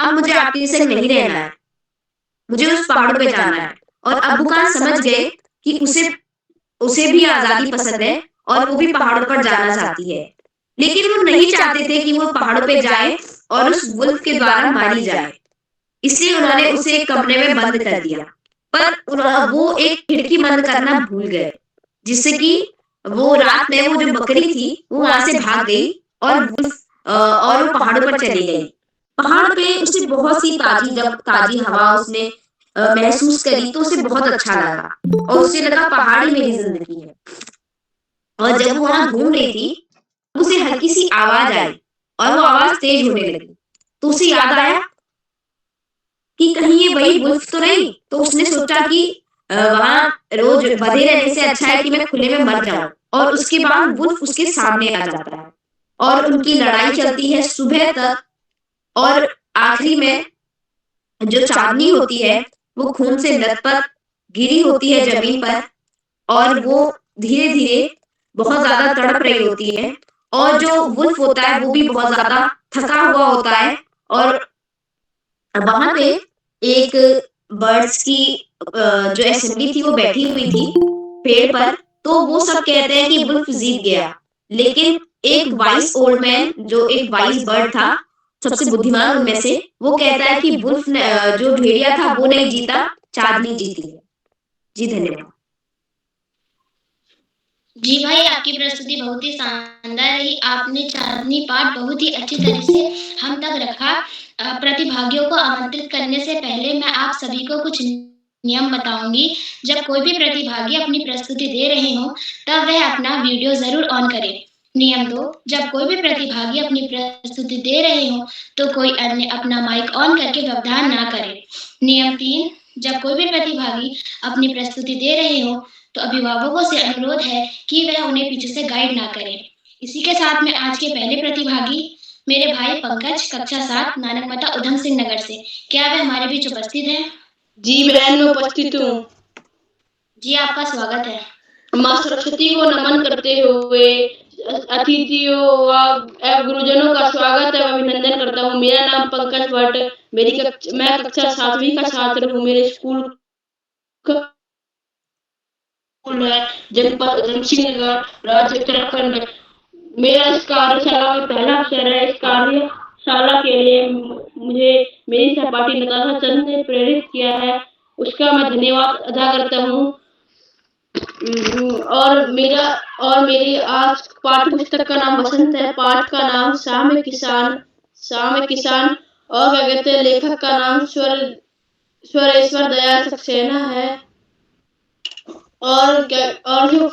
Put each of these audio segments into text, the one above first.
अब मुझे आपके संग नहीं रहना है, मुझे उस पहाड़ों पे जाना है। और अब्बू खान समझ गए कि उसे उसे भी आज़ादी पसंद है और वो भी पहाड़ों पर जाना चाहती है। लेकिन वो नहीं चाहते थे कि वो पहाड़ों पे जाए और उस वुल्फ के द्वारा मारी जाए। इसलिए उन्होंने उसे एक कमरे में बंद कर दिया। पर वो एक खिड़की बंद करना भूल गए, जिससे कि वो रात में वो जो बकरी थी, वो वहाँ से भाग गई और और वो पहाड़ों पर चली गई। पहाड़ पे उसे बहुत सी ताज़ी हवा उसने महसूस करी तो उसे बहुत अच्छा लगा और उसे लगा पहाड़ ही मेरी ज़िंदगी है। और जब वो वहाँ घूम रही थी, उसे हल्की-सी आवाज़ आई और वो आवाज़ तेज़ होने लगी। तो उसे याद आया कि कहीं ये वही वुल्फ तो नहीं? तो उसने सोचा कि वहाँ रोज़ बंधे रहने से अच्छा है कि मैं खुले में मर जाऊँ। और उसके बाद वुल्फ उसके सामने आ जाता है और उनकी लड़ाई चलती है सुबह तक। और आखिरी में जो चाँदनी होती है, वो खून से लथपथ गिरी होती है ज़मीन पर और वो धीरे-धीरे बहुत ज़्यादा तड़प रही होती है। और जो वुल्फ होता है, वो भी बहुत ज़्यादा थका हुआ होता है। और वहाँ पे एक बर्ड्स की जो असेंबली थी वो बैठी हुई थी पेड़ पर। तो वो सब कहते हैं कि वुल्फ जीत गया। लेकिन एक वाइस ओल्ड मैन जो एक वाइस बर्ड था, सबसे बुद्धिमान उनमें से, वो कहता है कि वुल्फ ने जो भेड़िया था वो नहीं जीता, चाँदनी जीती है। जी धन्यवाद। जी भाई, आपकी प्रस्तुति बहुत ही शानदार रही। आपने चाँदनी पाठ बहुत ही अच्छी तरह से हम तक रखा। प्रतिभागियों को आमंत्रित करने से पहले मैं आप सभी को कुछ नियम बताऊँगी। जब कोई भी प्रतिभागी अपनी प्रस्तुति दे रहे हों, तब वह अपना वीडियो ज़रूर ऑन करें। नियम 2, जब कोई भी प्रतिभागी अपनी प्रस्तुति दे रहे हों, तो कोई अन्य अपना माइक ऑन करके व्यवधान ना करे। नियम 3, जब कोई भी प्रतिभागी अपनी प्रस्तुति दे रहे हों, तो अभिभावकों से अनुरोध है कि वह उन्हें पीछे से गाइड ना करें। इसी के साथ में आज के पहले प्रतिभागी मेरे भाई पंकज, कक्षा 7, नानकमता उधम सिंह नगर से। क्या वह हमारे बीच उपस्थित हैं? जी बहन, मैं उपस्थित हूँ। जी, आपका स्वागत है। माँ सरस्वती को नमन करते हुए अतिथियों व गुरुजनों का स्वागत एवं अभिनंदन करता हूँ। मेरा नाम पंकज भट्ट, मैं कक्षा 7वीं का छात्र हूँ। मेरे स्कूल है जनपद उधम सिंह नगर, राज्य उत्तराखंड। मेरा इस कार्यशाला में पहला अवसर है। इस कार्यशाला के लिए मुझे मेरी सहपाठी नताशा चंद ने प्रेरित किया है, उसका मैं धन्यवाद अदा करता हूँ। और मेरी आज पाठ्य पुस्तक का नाम बसंत है। पाठ का नाम साम्य किसान और क्या कहते हैं, लेखक का नाम स्वरेश्वर दयाल सक्सेना है। और जो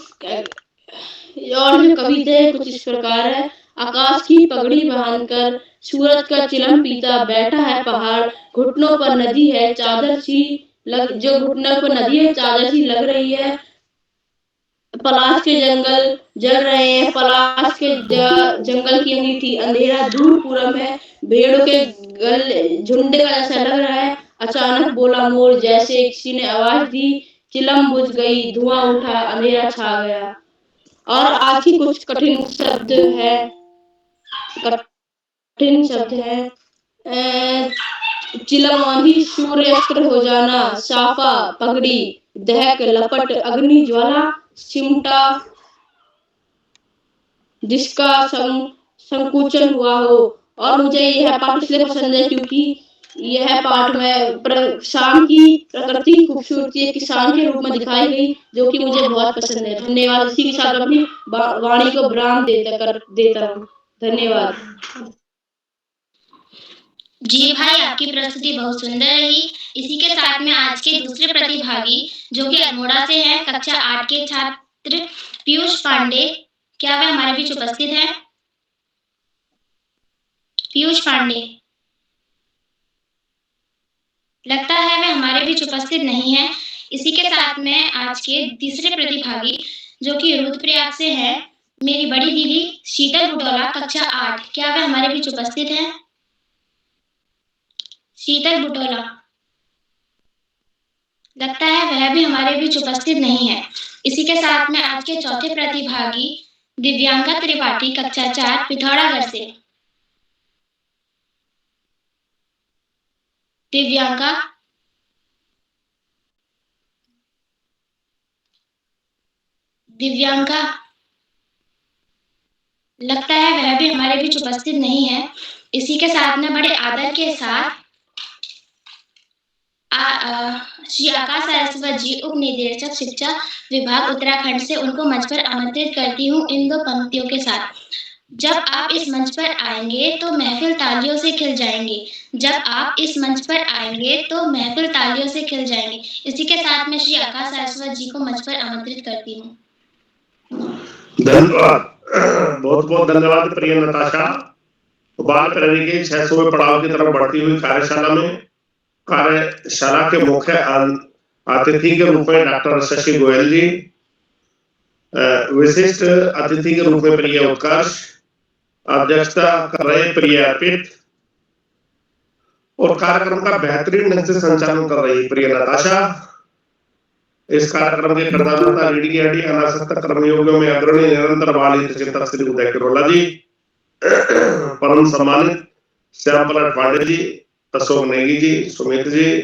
कविताएं कुछ इस प्रकार है। आकाश की पगड़ी बांधकर सूरज का चिलम पीता बैठा है पहाड़, घुटनों पर नदी है चादर सी जो घुटनों पर नदी है चादर सी लग रही है। पलाश के जंगल जल रहे हैं, पलाश के जंगल की हुई थी अंधेरा दूर पूरब है, भेड़ों के झुंड का ऐसा लग रहा है। अचानक बोला मोर, जैसे किसी ने आवाज दी, चिलम बुझ गई, धुआं उठा, अंधेरा छा गया। और आज की कुछ कठिन शब्द है। चिलम आंधी, सूर्य अस्त्र हो जाना, साफा पगड़ी, दहक लपट, अग्नि ज्वाला, चिमटा जिसका संकुचन हुआ हो। और मुझे यह पाठ इसलिए पसंद है क्योंकि यह पाठ में शाम की प्रकृति की खूबसूरती एक किसान के रूप में दिखाई गई, जो कि मुझे बहुत पसंद है। धन्यवाद। इसी के साथ अपनी वाणी को विराम देता हूँ। धन्यवाद। जी भाई, आपकी प्रस्तुति बहुत सुंदर रही। इसी के साथ में आज के दूसरे प्रतिभागी जो कि अल्मोड़ा से हैं, कक्षा 8 के छात्र पीयूष पांडे, क्या वे हमारे बीच उपस्थित हैं? पीयूष पांडे, लगता है वे हमारे बीच उपस्थित नहीं है। इसी के साथ में आज के तीसरे प्रतिभागी जो कि रुद्रप्रयाग से है, मेरी बड़ी दीदी शीतल बुटोला, कक्षा 8, क्या वे हमारे बीच उपस्थित हैं? शीतल बुटोला, लगता है वह भी हमारे बीच उपस्थित नहीं है। इसी के साथ में आज के चौथे प्रतिभागी दिव्यांका त्रिपाठी, कक्षा 4, पिथौरागढ़ से। दिव्यांका, दिव्यांका, लगता है वह भी हमारे बीच उपस्थित नहीं है। इसी के साथ में बड़े आदर के साथ श्री आकाश सारस्वत जी, उप निदेशक शिक्षा विभाग उत्तराखंड से, उनको मंच पर आमंत्रित करती हूँ इन 2 पंक्तियों के साथ। जब आप इस मंच पर आएंगे तो महफिल तालियों से खिल जाएंगे। जब आप इस मंच पर आएंगे तो महफिल तालियों से खिल जाएंगे। इसी के साथ मैं श्री आकाश सारस्वत जी को मंच पर आमंत्रित करती हूँ। धन्यवाद, बहुत बहुत धन्यवाद प्रिय नताशा। बाल प्रहरी के 600वें पड़ाव की तरफ बढ़ती हुई कार्यशाला के मुख्य अतिथि के रूप में डॉक्टर शशि गोयल जी, विशिष्ट अतिथि के रूप में प्रिय उत्कर्ष, अध्यक्षता कर रहे प्रिय अर्पित और कार्यक्रम का बेहतरीन ढंग से संचालन कर रही प्रिय नताशा। इस कार्यक्रम के प्रधानता रीडी अनासक्त कर्मयोगियों में अग्रणी निरंतर बाल हित चिंतक श्री उदय किरोला जी, परम सम्मानित श्याम पलट पांडे जी, अशोक नेगी जी, सुमित जी,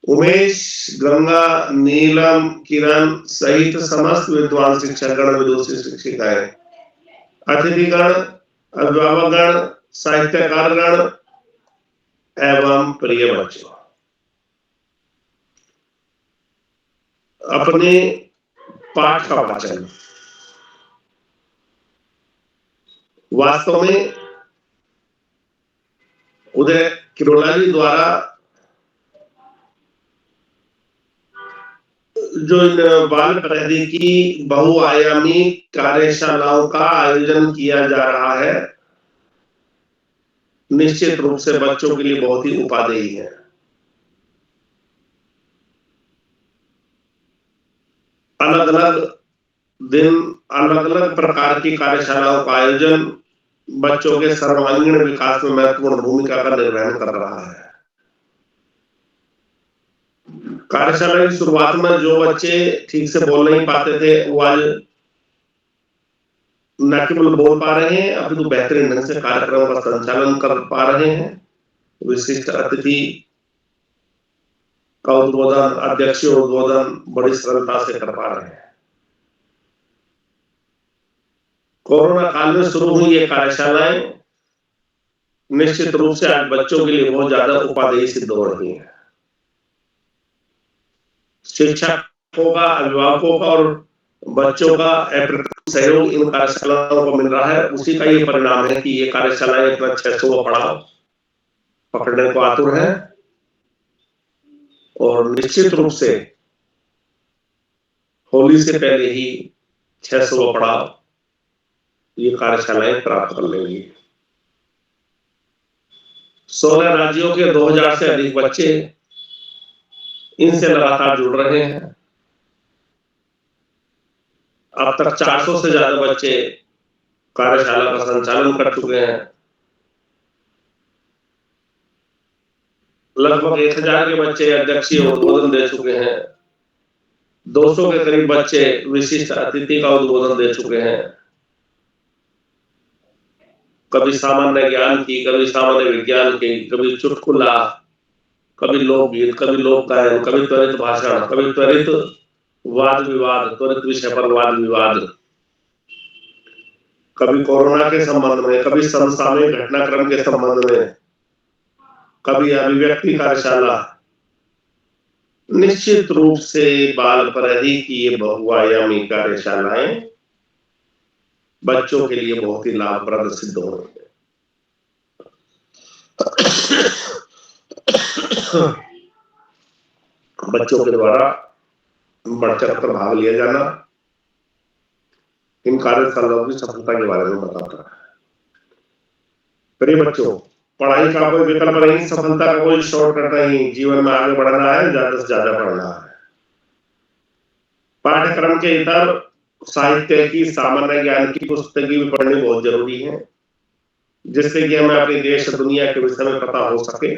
उमेश, गंगा, नीलम, किरण सहित समस्त विद्वान शिक्षकगण, विदुषी शिक्षिकाएं, अतिथिगण, अभिभावकगण, साहित्यकारगण एवं प्रिय बच्चों, अपने पाठ का वाचन वास्तव में उदय किरोला जी द्वारा जो इन बाल प्रहरी की बहुआयामी कार्यशालाओं का आयोजन किया जा रहा है, निश्चित रूप से बच्चों के लिए बहुत ही उपादेय है। अलग अलग दिन अलग अलग प्रकार की कार्यशालाओं का आयोजन बच्चों के सर्वांगीण विकास में महत्वपूर्ण भूमिका का निर्वहन कर रहा है। कार्यशाला की शुरुआत में जो बच्चे ठीक से बोल नहीं पाते थे, वो आज न केवल बोल पा रहे हैं, अपितु बेहतरीन ढंग से कार्यक्रम का संचालन कर पा रहे हैं। विशिष्ट अतिथि का उद्बोधन, अध्यक्षीय उद्बोधन बड़ी सरलता से कर पा रहे हैं। कोरोना काल में शुरू हुई ये कार्यशालाएं निश्चित रूप से आज बच्चों के लिए बहुत ज्यादा उपादेय सिद्ध हो रही है। शिक्षकों का, अभिभावकों का और बच्चों का अप्रतिम सहयोग इन कार्यशालाओं को मिल रहा है। उसी का ये परिणाम है कि ये कार्यशालाएं इतना 600 पड़ाव पकड़ने को आतुर है और निश्चित रूप से होली से पहले ही 600 पड़ाव ये कार्यशालाएं प्राप्त कर लेंगी। 16 राज्यों के 2000 से अधिक बच्चे इनसे लगातार जुड़ रहे हैं। अब तक 400 से ज्यादा बच्चे कार्यशाला का संचालन कर चुके हैं। लगभग 1000 के बच्चे अध्यक्षीय उद्बोधन दे चुके हैं। 200 के करीब बच्चे विशिष्ट अतिथि का उद्बोधन दे चुके हैं। कभी सामान्य ज्ञान की, कभी सामान्य विज्ञान की, कभी चुटकुला, कभी लोकगीत, कभी लोक गायन, कभी त्वरित भाषण, कभी त्वरित वाद विवाद, त्वरित विषय पर वाद विवाद, कभी कोरोना के संबंध में, कभी समसामयिक घटनाक्रम के संबंध में, कभी अभिव्यक्ति कार्यशाला। निश्चित रूप से बाल प्रहरी की ये बहुआयामी कार्यशालाएं बच्चों के लिए बहुत ही लाभप्रद सिद्ध हो रही है। बच्चों के द्वारा बढ़ चढ़ कर भाग लिया जाना इन कार्यशालाओं की सफलता के बारे में बताता है। प्रिय बच्चों, पढ़ाई का कोई विकल्प नहीं, सफलता का कोई शॉर्टकट नहीं। जीवन में आगे बढ़ना है, ज्यादा से ज्यादा पढ़ना है। पाठ्यक्रम के इतर साहित्य की, सामान्य ज्ञान की पुस्तकें भी पढ़नी बहुत जरूरी है, जिससे कि हमें अपने देश दुनिया के विषय में पता हो सके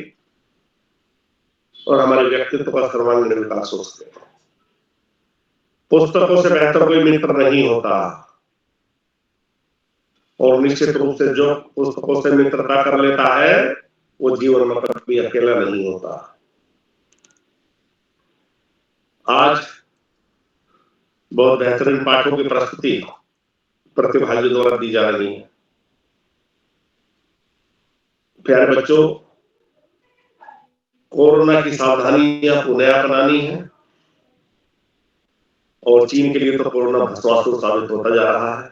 और हमारे व्यक्तित्व का सर्वांगीण विकास हो सके। पुस्तकों से बेहतर कोई मित्र नहीं होता और निश्चित रूप से जो पुस्तकों से मित्रता कर लेता है वो जीवन में कभी अकेला नहीं होता। आज बहुत बेहतरीन पाठों की प्रस्तुति प्रतिभागियों द्वारा दी जा रही है। प्यारे बच्चों, कोरोना की सावधानियां पुनः अपनानी है और चीन के लिए तो कोरोना भस्मासुर साबित होता जा रहा है।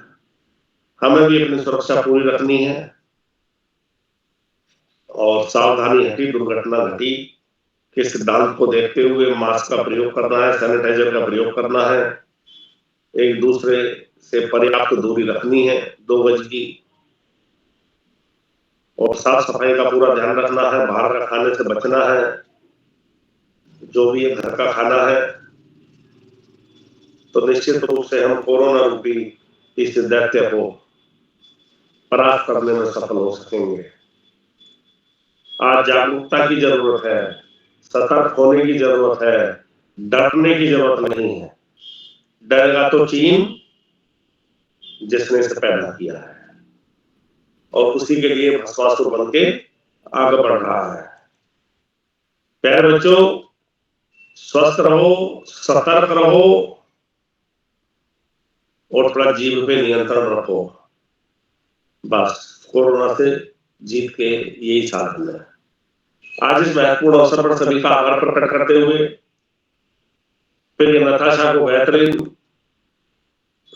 हमें भी अपनी सुरक्षा पूरी रखनी है और सावधानी हटी दुर्घटना घटी के सिद्धांत को देखते हुए मास्क का प्रयोग करना है, सैनिटाइजर का प्रयोग करना है, एक दूसरे से पर्याप्त दूरी रखनी है 2 गज की, और साफ सफाई का पूरा ध्यान रखना है। बाहर का खाने से बचना है। जो भी घर का खाना है, तो निश्चित रूप से हम कोरोना रूपी इस दैत्य को परास्त करने में सफल हो सकेंगे। आज जागरूकता की जरूरत है, सतर्क होने की जरूरत है, डरने की जरूरत नहीं है। डरेगा तो चीन, जिसने इसे पैदा किया है और उसी के लिए भस्मासुर बन के आगे बढ़ रहा है। प्यारे बच्चों, स्वस्थ रहो, सतर्क रहो और थोड़ा जीभ पे नियंत्रण रखो। बस कोरोना से जीत के यही साधन है। आज इस महत्वपूर्ण अवसर पर सभी का आभार प्रकट करते हुए फिर नताशा को बेहतरीन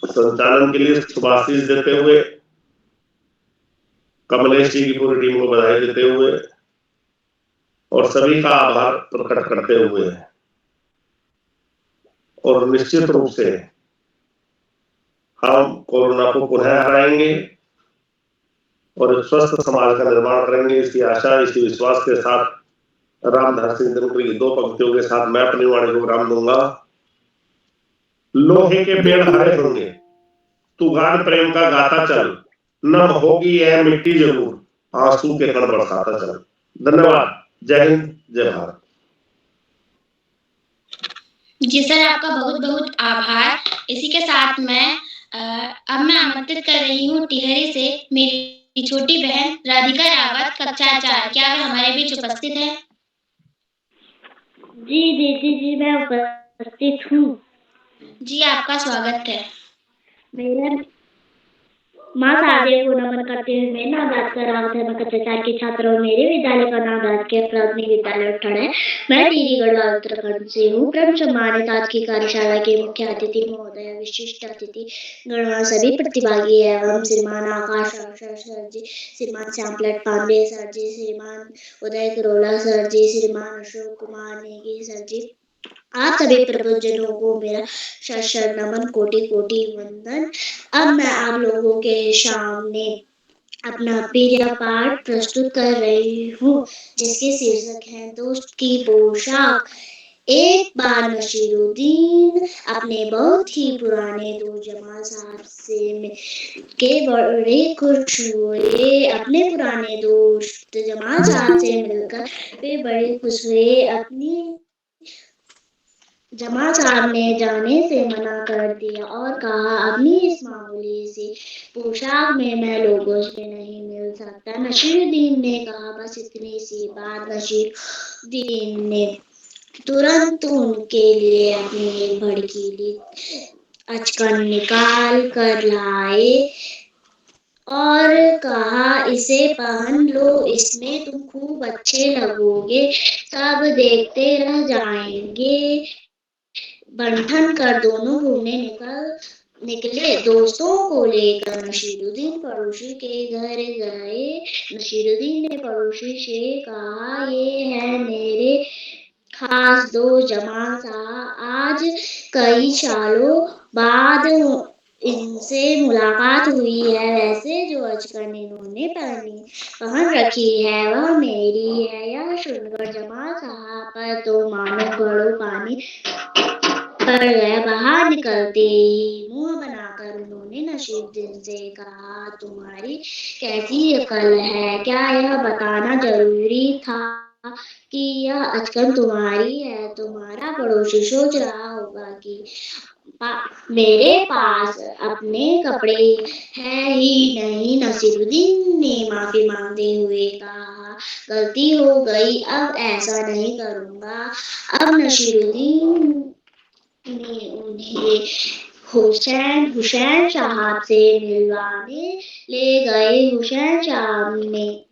संचालन के लिए शुभाशीष देते हुए, कमलेश जी की पूरी टीम को बधाई देते हुए और सभी का आभार प्रकट करते हुए और निश्चित रूप से हम कोरोना को पुनः हराएंगे और एक स्वस्थ समाज का निर्माण करेंगे। इसी आशा, इसी विश्वास के साथ रामधारी सिंह दिनकर की 2 पंक्तियों के साथ मैं अपनी वाणी को विराम दूंगा। लोहे के पेड़ हरे होंगे, तू गान प्रेम का गाता चल, नम होगी यह मिट्टी जरूर, आंसू के कण बरसाता चल। धन्यवाद। जय हिंद, जय भारत। जी सर, आपका बहुत बहुत आभार। इसी के साथ अब मैं आमंत्रित कर रही हूँ टिहरी से मेरी छोटी बहन राधिका रावत, कक्षा 4। क्या वह हमारे बीच उपस्थित है? जी दीदी जी, मैं उपस्थित हूँ। जी, आपका स्वागत है। मेरा माँ शाहदेव को नमन करते हुए मेरा नाम राधिका रावत है। मैं कक्षा 4 की छात्र हूँ। मेरे विद्यालय का नाम राजकीय प्राथमिक विद्यालय उठड़ है। मैं टिहरी गढ़वाल उत्तराखंड से हूँ। परम सम्मानित आज की कार्यशाला के मुख्य अतिथि महोदय, विशिष्ट अतिथि गणवाल, सभी प्रतिभागी एवं श्रीमान आकाश सर जी, श्रीमान श्यामलाल पांडे सर जी, श्रीमान उदय करोला सर जी, श्रीमान अशोक कुमार नेगी सर जी, आप सभी प्रबुद्धजनों को मेरा शत नमन, कोटि कोटि वंदन। अब मैं आप लोगों के सामने अपना प्रिय पाठ प्रस्तुत कर रही हूँ, जिसके शीर्षक है दोस्त की पोशाक। एक बार नसीरुद्दीन अपने बहुत ही पुराने दोस्त जमाल साहब से के बड़े खुश हुए। अपने पुराने दोस्त जमाल साहब से मिलकर वे बड़े खुश हुए। अपनी जमाल साहब ने जाने से मना कर दिया और कहा, अपनी इस मामूली सी पोशाक में मैं लोगों से नहीं मिल सकता। नसीरुद्दीन ने कहा, बस इतनी सी बात। नसीरुद्दीन ने तुरंत उनके लिए अपनी एक भड़कीली अचकन निकाल कर लाए और कहा, इसे पहन लो, इसमें तुम खूब अच्छे लगोगे। सब देखते रह जाएंगे। बंठन कर दोनों घूमने निकले। दोस्तों को लेकर नसीरुद्दीन पड़ोसी के घर गए। नसीरुद्दीन ने पड़ोसी से कहा, ये है मेरे खास दोस्त जमाल साहब। आज कई सालों बाद इनसे मुलाकात हुई है। वैसे जो अचकन इन्होंने पहन रखी है वह मेरी है। यह सुनकर जमाल साहब पर तो मानो घड़ों पानी पड़ गया। बाहर निकलते ही मुंह बनाकर उन्होंने नसीरुद्दीन से कहा, तुम्हारी कैसी अकल है? क्या यह बताना जरूरी था कि यह अचकन तुम्हारी है? तुम्हारा पड़ोसी सोच रहा होगा कि मेरे पास अपने कपड़े है ही नहीं। नसीरुद्दीन ने माफी मांगते हुए कहा, गलती हो गई, अब ऐसा नहीं करूँगा। अब नसीरुद्दीन ने उन्हें हुसैन साहब से मिलवाने ले गए। हुसैन साहब ने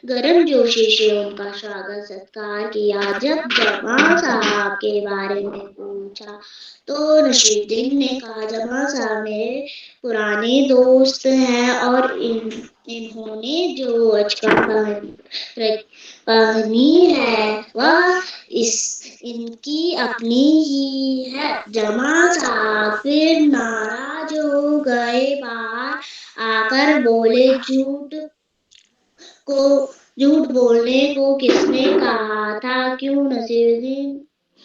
गर्मजोशी से उनका स्वागत सत्कार किया। जब जमाल साहब के बारे में पूछा तो नसीरुद्दीन ने कहा, जमाल साहब मेरे पुराने दोस्त हैं और इन्होंने जो अचकन पहनी है वह इनकी अपनी ही है। जमाल साहब फिर नाराज हो गए। बाहर आकर बोले, झूठ बोलने को किसने कहा था? क्यों? नसीरुद्दीन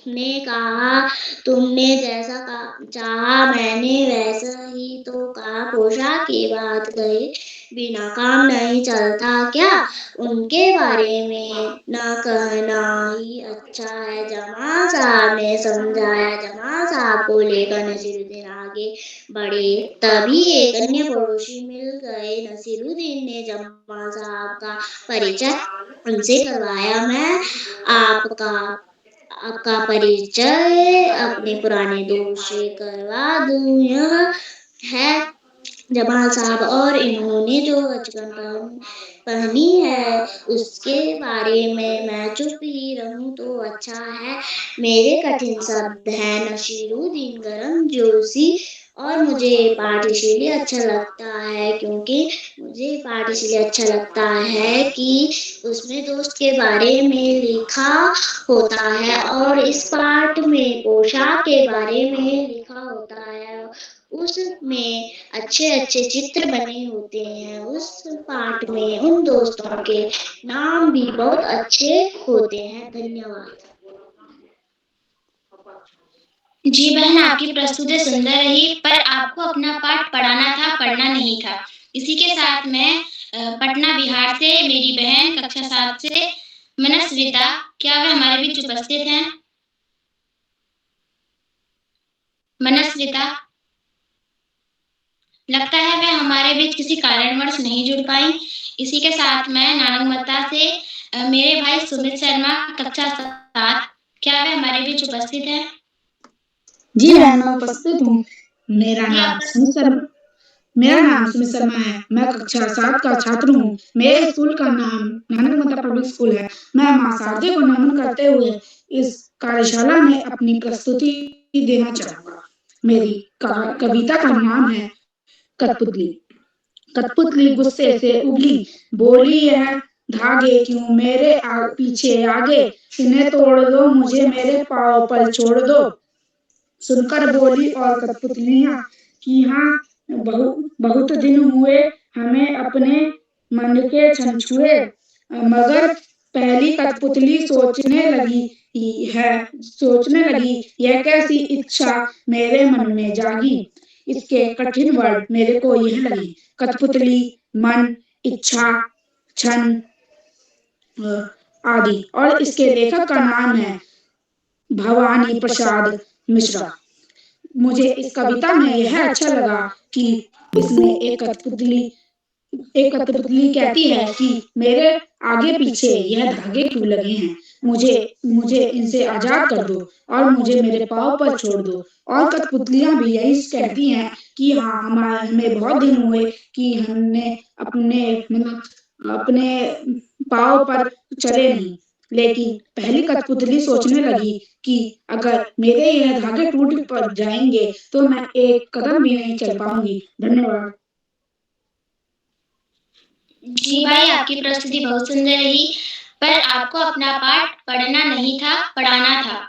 ने कहा, तुमने जैसा चाहा मैंने वैसा ही तो कहा। पोशाक की बात कहे बिना काम नहीं चलता क्या? उनके बारे में न कहना ही अच्छा है। जमाल साहब ने समझाया। जमाल साहब को लेकर नसीरुद्दीन आगे बढ़े। तभी एक अन्य पड़ोसी मिल गए। नसीरुद्दीन ने जमाल साहब का परिचय उनसे करवाया। मैं आपका परिचय अपने पुराने दोस्त से करवा दूं। यह है जमाल साहब और इन्होंने जो अचकन पहनी है उसके बारे में मैं चुप ही रहूं तो अच्छा है। मेरे कठिन शब्द हैं नसीरुद्दीन गर्मजोशी, और मुझे पाठ इसलिए अच्छा लगता है क्योंकि मुझे पाठ इसलिए अच्छा लगता है कि उसमें दोस्त के बारे में लिखा होता है और इस पाठ में पोशाक के बारे में लिखा होता है। उसमें अच्छे अच्छे चित्र बने होते हैं। उस पाठ में उन दोस्तों के नाम भी बहुत अच्छे होते हैं। धन्यवाद। जी बहन, आपकी प्रस्तुति सुंदर रही, पर आपको अपना पाठ पढ़ाना था, पढ़ना नहीं था। इसी के साथ मैं पटना बिहार से मेरी बहन कक्षा 7 से मनस्विता, क्या वे हमारे बीच उपस्थित हैं? मनस्विता, लगता है वे हमारे बीच किसी कारणवश नहीं जुड़ पाई। इसी के साथ मैं नानकमता से मेरे भाई सुमित शर्मा कक्षा 7, क्या वे हमारे बीच उपस्थित हैं? जी बहन, मैं उपस्थित हूँ। मेरा नाम सुमित शर्मा है। मैं कक्षा 7 का छात्र हूँ। मेरे स्कूल का नाम नानक माता पब्लिक स्कूल है। मैं माँ शारदे को नमन करते हुए इस कार्यशाला में अपनी प्रस्तुति देना चाहूँगा। मेरी कविता का नाम है कठपुतली। कठपुतली गुस्से से उबली, बोली, यह धागे क्यों मेरे पीछे आगे, इन्हें तोड़ दो, मुझे मेरे पाँव पर छोड़ दो। सुनकर बोली और कठपुतलियां कि हाँ, बहुत दिन हुए हमें अपने मन के छन छुए। मगर पहली कठपुतली सोचने लगी यह कैसी इच्छा मेरे मन में जागी। इसके कठिन वर्ड मेरे को यह लगी, कठपुतली, मन, इच्छा, छन आदि। और इसके लेखक का नाम है भवानी प्रसाद मिश्रा। मुझे इस कविता में यह अच्छा लगा कि इसमें एक कठपुतली कहती है कि मेरे आगे पीछे यह धागे क्यों लगे हैं, मुझे इनसे आजाद कर दो और मुझे मेरे पाँव पर छोड़ दो। और कठपुतलियां भी यही कहती हैं कि हाँ, हमें बहुत दिन हुए कि हमने अपने पाँव पर चले नहीं। लेकिन पहली कठपुतली सोचने लगी कि अगर मेरे यह धागे टूट पड़ जाएंगे तो मैं एक कदम भी नहीं चल पाऊंगी। धन्यवाद। जी भाई, आपकी प्रस्तुति बहुत सुंदर रही, पर आपको अपना पाठ पढ़ना नहीं था, पढ़ाना था।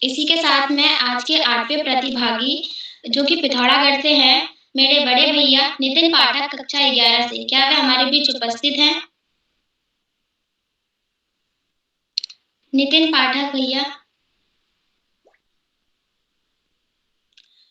इसी के साथ मैं आज के 8वें प्रतिभागी जो कि पिथौरागढ़ से हैं, मेरे बड़े भैया नितिन पाठक कक्षा 11 से, क्या वे हमारे बीच उपस्थित हैं? नितिन पाठक भैया,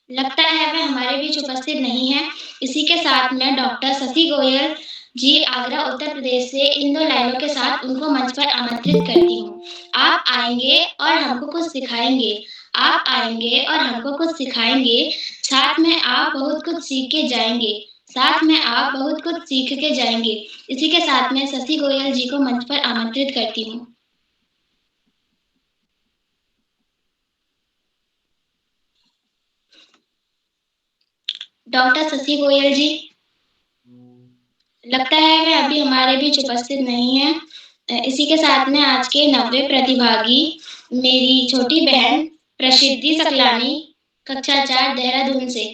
लगता है वे हमारे बीच उपस्थित नहीं है। इसी के साथ मैं डॉक्टर शशि गोयल जी आगरा उत्तर प्रदेश से इन 2 लाइनों के साथ उनको मंच पर आमंत्रित करती हूँ। आप आएंगे और हमको कुछ सिखाएंगे। आप आएँगे और हमको कुछ सिखाएँगे, साथ में आप बहुत कुछ सीख के जाएँगे। साथ में आप बहुत कुछ सीख के जाएँगे। इसी के साथ मैं शशि गोयल जी को मंच पर आमंत्रित करती हूँ। डॉक्टर शशि गोयल जी, लगता है वे अभी हमारे बीच उपस्थित नहीं हैं। इसी के साथ में आज के 90 प्रतिभागी मेरी छोटी बहन प्रसिद्धि सकलानी, कक्षा 4 देहरादून से।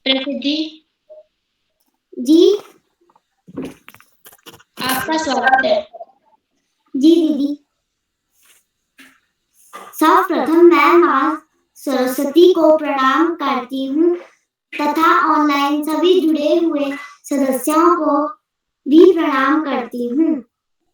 प्रसिद्धि जी आपका स्वागत है। जी दीदी, सर्वप्रथम मैं माँ सरस्वती को प्रणाम करती हूँ तथा ऑनलाइन सभी जुड़े हुए सदस्यों को भी प्रणाम करती हूँ।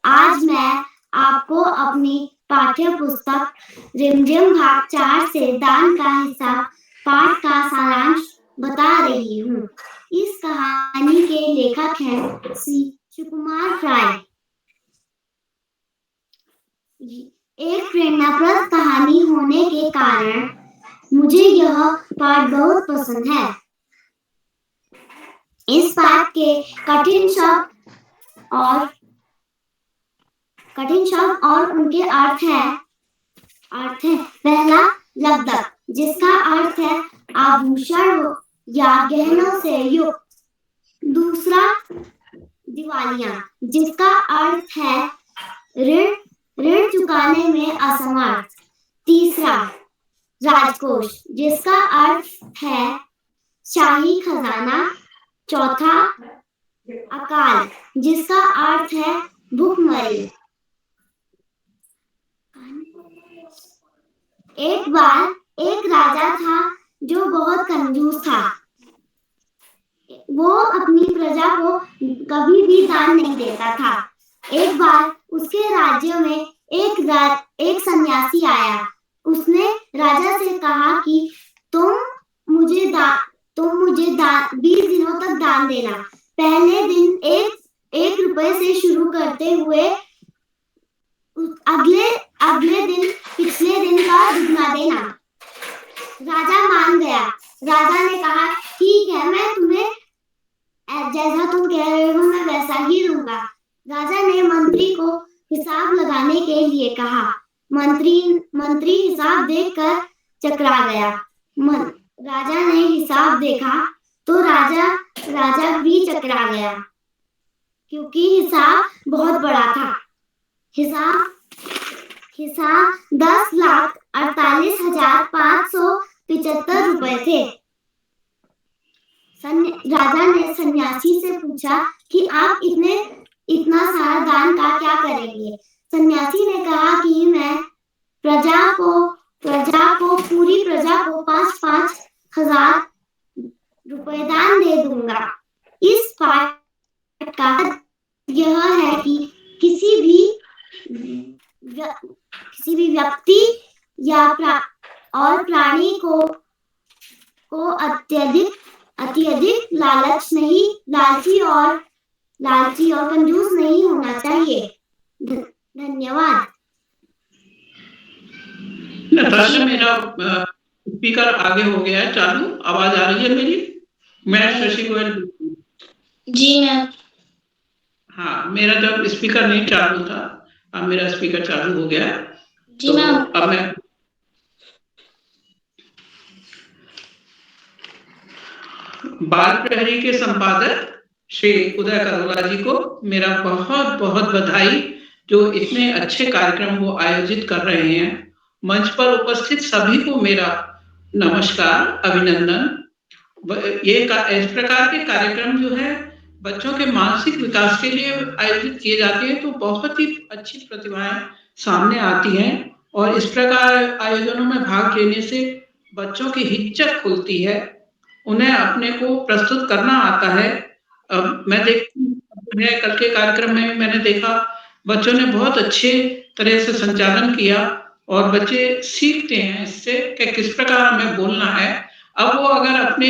आज मैं आपको अपनी पाठ्य पुस्तक रिमझिम भाग 4 से दान का हिसाब पाठ का सारांश बता रही हूँ। इस कहानी के लेखक हैं श्री सुकुमार राय। एक प्रेरणाप्रद कहानी होने के कारण मुझे यह पाठ बहुत पसंद है। इस पाठ के कठिन शब्द और उनके अर्थ है पहला लगदक, जिसका अर्थ है आभूषण या गहनों से युक्त। दूसरा दिवालियां, जिसका अर्थ है ऋण चुकाने में असमर्थ। तीसरा राजकोष, जिसका अर्थ है शाही खजाना। चौथा अकाल, जिसका अर्थ है भूखमरी। एक बार एक राजा था जो बहुत कंजूस था। वो अपनी प्रजा को कभी भी दान नहीं देता था। एक बार उसके राज्य में एक सन्यासी आया। उसने राजा से कहा कि तुम मुझे 20 दिनों तक दान देना। पहले दिन 1 रुपए से शुरू करते हुए अगले दिन पिछले दिन का दुगना देना। राजा मान गया। राजा ने कहा, ठीक है, मैं तुम्हें जैसा तुम कह रहे हो मैं वैसा ही दूंगा। राजा ने मंत्री को हिसाब लगाने के लिए कहा। मंत्री हिसाब देखकर चकरा गया। राजा ने हिसाब देखा तो राजा भी चकरा गया, क्योंकि हिसाब बहुत बड़ा था। हिसाब 10,48,575 रुपए थे। राजा ने सन्यासी से पूछा कि आप इतना सारा दान का क्या करेंगे। सन्यासी ने कहा कि मैं पूरी प्रजा को 5-5 हजार रुपए दान दे दूंगा। इस पाठ का यह है कि किसी भी व्यक्ति या प्राणी को अत्यधिक लालची और कंजूस नहीं होना चाहिए। धन्यवाद। नताशा, मेरा स्पीकर आगे हो गया है चालू, आवाज आ रही है मेरी? मैं शशि गोयल। जी मैम। हाँ, मेरा जब स्पीकर नहीं चालू था, अब मेरा स्पीकर चालू हो गया है। जी मैम। अब मैं बाल प्रहरी के संपादक श्री उदय करोला जी को मेरा बहुत बहुत बधाई, जो इतने अच्छे कार्यक्रम वो आयोजित कर रहे हैं। मंच पर उपस्थित सभी को मेरा नमस्कार, अभिनंदन। इस प्रकार के कार्यक्रम जो है बच्चों के मानसिक विकास के लिए आयोजित किए जाते हैं, तो बहुत ही अच्छी प्रतिभाएं सामने आती हैं और इस प्रकार आयोजनों में भाग लेने से बच्चों की हिचक खुलती है, उन्हें अपने को प्रस्तुत करना आता है। मैं कल के कार्यक्रम में मैंने देखा बच्चों ने बहुत अच्छे तरह से संचालन किया और बच्चे सीखते हैं इससे कि किस प्रकार हमें बोलना है। अब वो अगर अपने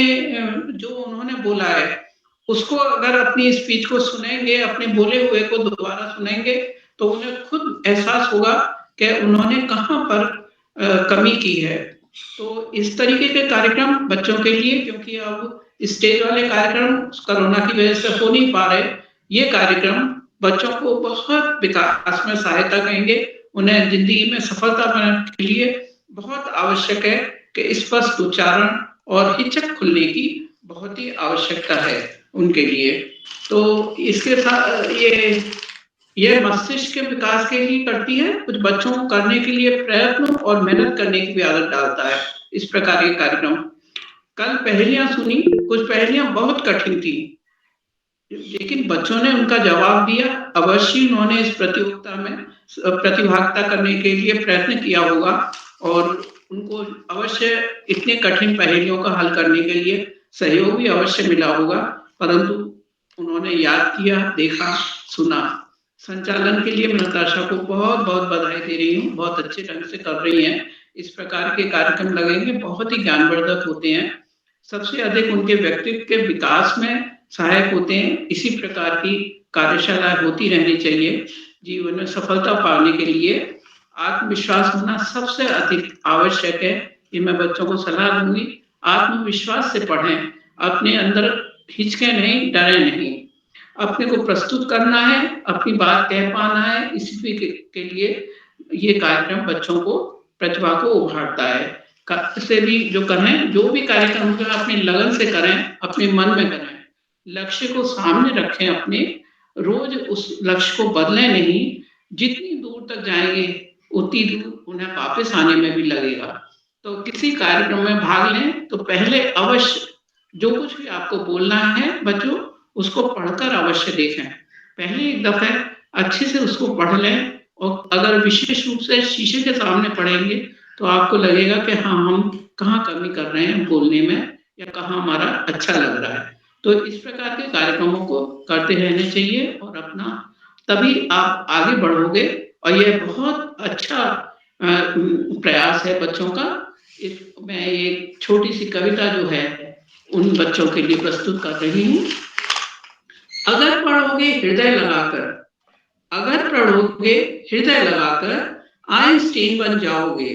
जो उन्होंने बोला है उसको अगर अपनी स्पीच को सुनेंगे, अपने बोले हुए को दोबारा सुनेंगे, तो उन्हें खुद एहसास होगा कि उन्होंने कहाँ पर कमी की है। तो इस तरीके के कार्यक्रम बच्चों के लिए, क्योंकि अब स्टेज वाले कार्यक्रम कोरोना की वजह से हो नहीं पा रहे, ये कार्यक्रम बच्चों को बहुत विकास में सहायता करेंगे। उन्हें जिंदगी में सफलता पाने के लिए बहुत आवश्यक है कि स्पष्ट उच्चारण और हिचक खुलने की बहुत ही आवश्यकता है उनके लिए। तो इसके साथ ये मस्तिष्क के विकास के लिए करती है, कुछ बच्चों को करने के लिए प्रयत्न और मेहनत करने की भी आदत डालता है इस प्रकार के कार्यक्रम। कल पहेलियां सुनी, कुछ पहेलियां बहुत कठिन थी, लेकिन बच्चों ने उनका जवाब दिया। अवश्य उन्होंने इस प्रतियोगिता में प्रतिभागिता करने के लिए प्रयत्न किया होगा और उनको अवश्य इतने कठिन पहेलियों का हल करने के लिए सहयोग भी अवश्य मिला होगा, परंतु उन्होंने याद किया, देखा, सुना। संचालन के लिए मैं नताशा को बहुत बहुत बधाई दे रही हूँ, बहुत अच्छे ढंग से कर रही हैं। इस प्रकार के कार्यक्रम लगेंगे, बहुत ही ज्ञानवर्धक होते हैं, सबसे अधिक उनके व्यक्तित्व के विकास में सहायक होते हैं। इसी प्रकार की कार्यशाला होती रहनी चाहिए। जीवन में सफलता पाने के लिए आत्मविश्वास होना सबसे अधिक आवश्यक है। ये मैं बच्चों को सलाह दूंगी, आत्मविश्वास से पढ़ें, अपने अंदर हिचके नहीं, डरे नहीं। अपने को प्रस्तुत करना है, अपनी बात कह पाना है, इसी के लिए ये कार्यक्रम बच्चों को प्रतिभा को उभारता है। से भी जो करें, जो भी कार्यक्रम को अपनी लगन से करें, अपने मन में करें, लक्ष्य को सामने रखें अपने, रोज उस लक्ष्य को बदलें नहीं। जितनी दूर तक जाएंगे उतनी दूर उन्हें वापस आने में भी लगेगा। तो किसी कार्यक्रम में भाग लें तो पहले अवश्य जो कुछ भी आपको बोलना है बच्चों, उसको पढ़कर अवश्य देखें। पहले एक दफे अच्छे से उसको पढ़ लें, और अगर विशेष रूप से शीशे के सामने पढ़ेंगे तो आपको लगेगा कि हाँ, हम कहाँ कमी कर रहे हैं बोलने में, या कहाँ हमारा अच्छा लग रहा है। तो इस प्रकार के कार्यक्रमों को करते रहने चाहिए और अपना, तभी आप आगे बढ़ोगे। और यह बहुत अच्छा प्रयास है बच्चों का। मैं ये छोटी सी कविता जो है उन बच्चों के लिए प्रस्तुत कर रही हूँ। अगर पढ़ोगे हृदय लगाकर, अगर पढ़ोगे हृदय लगाकर, आइंस्टीन बन जाओगे।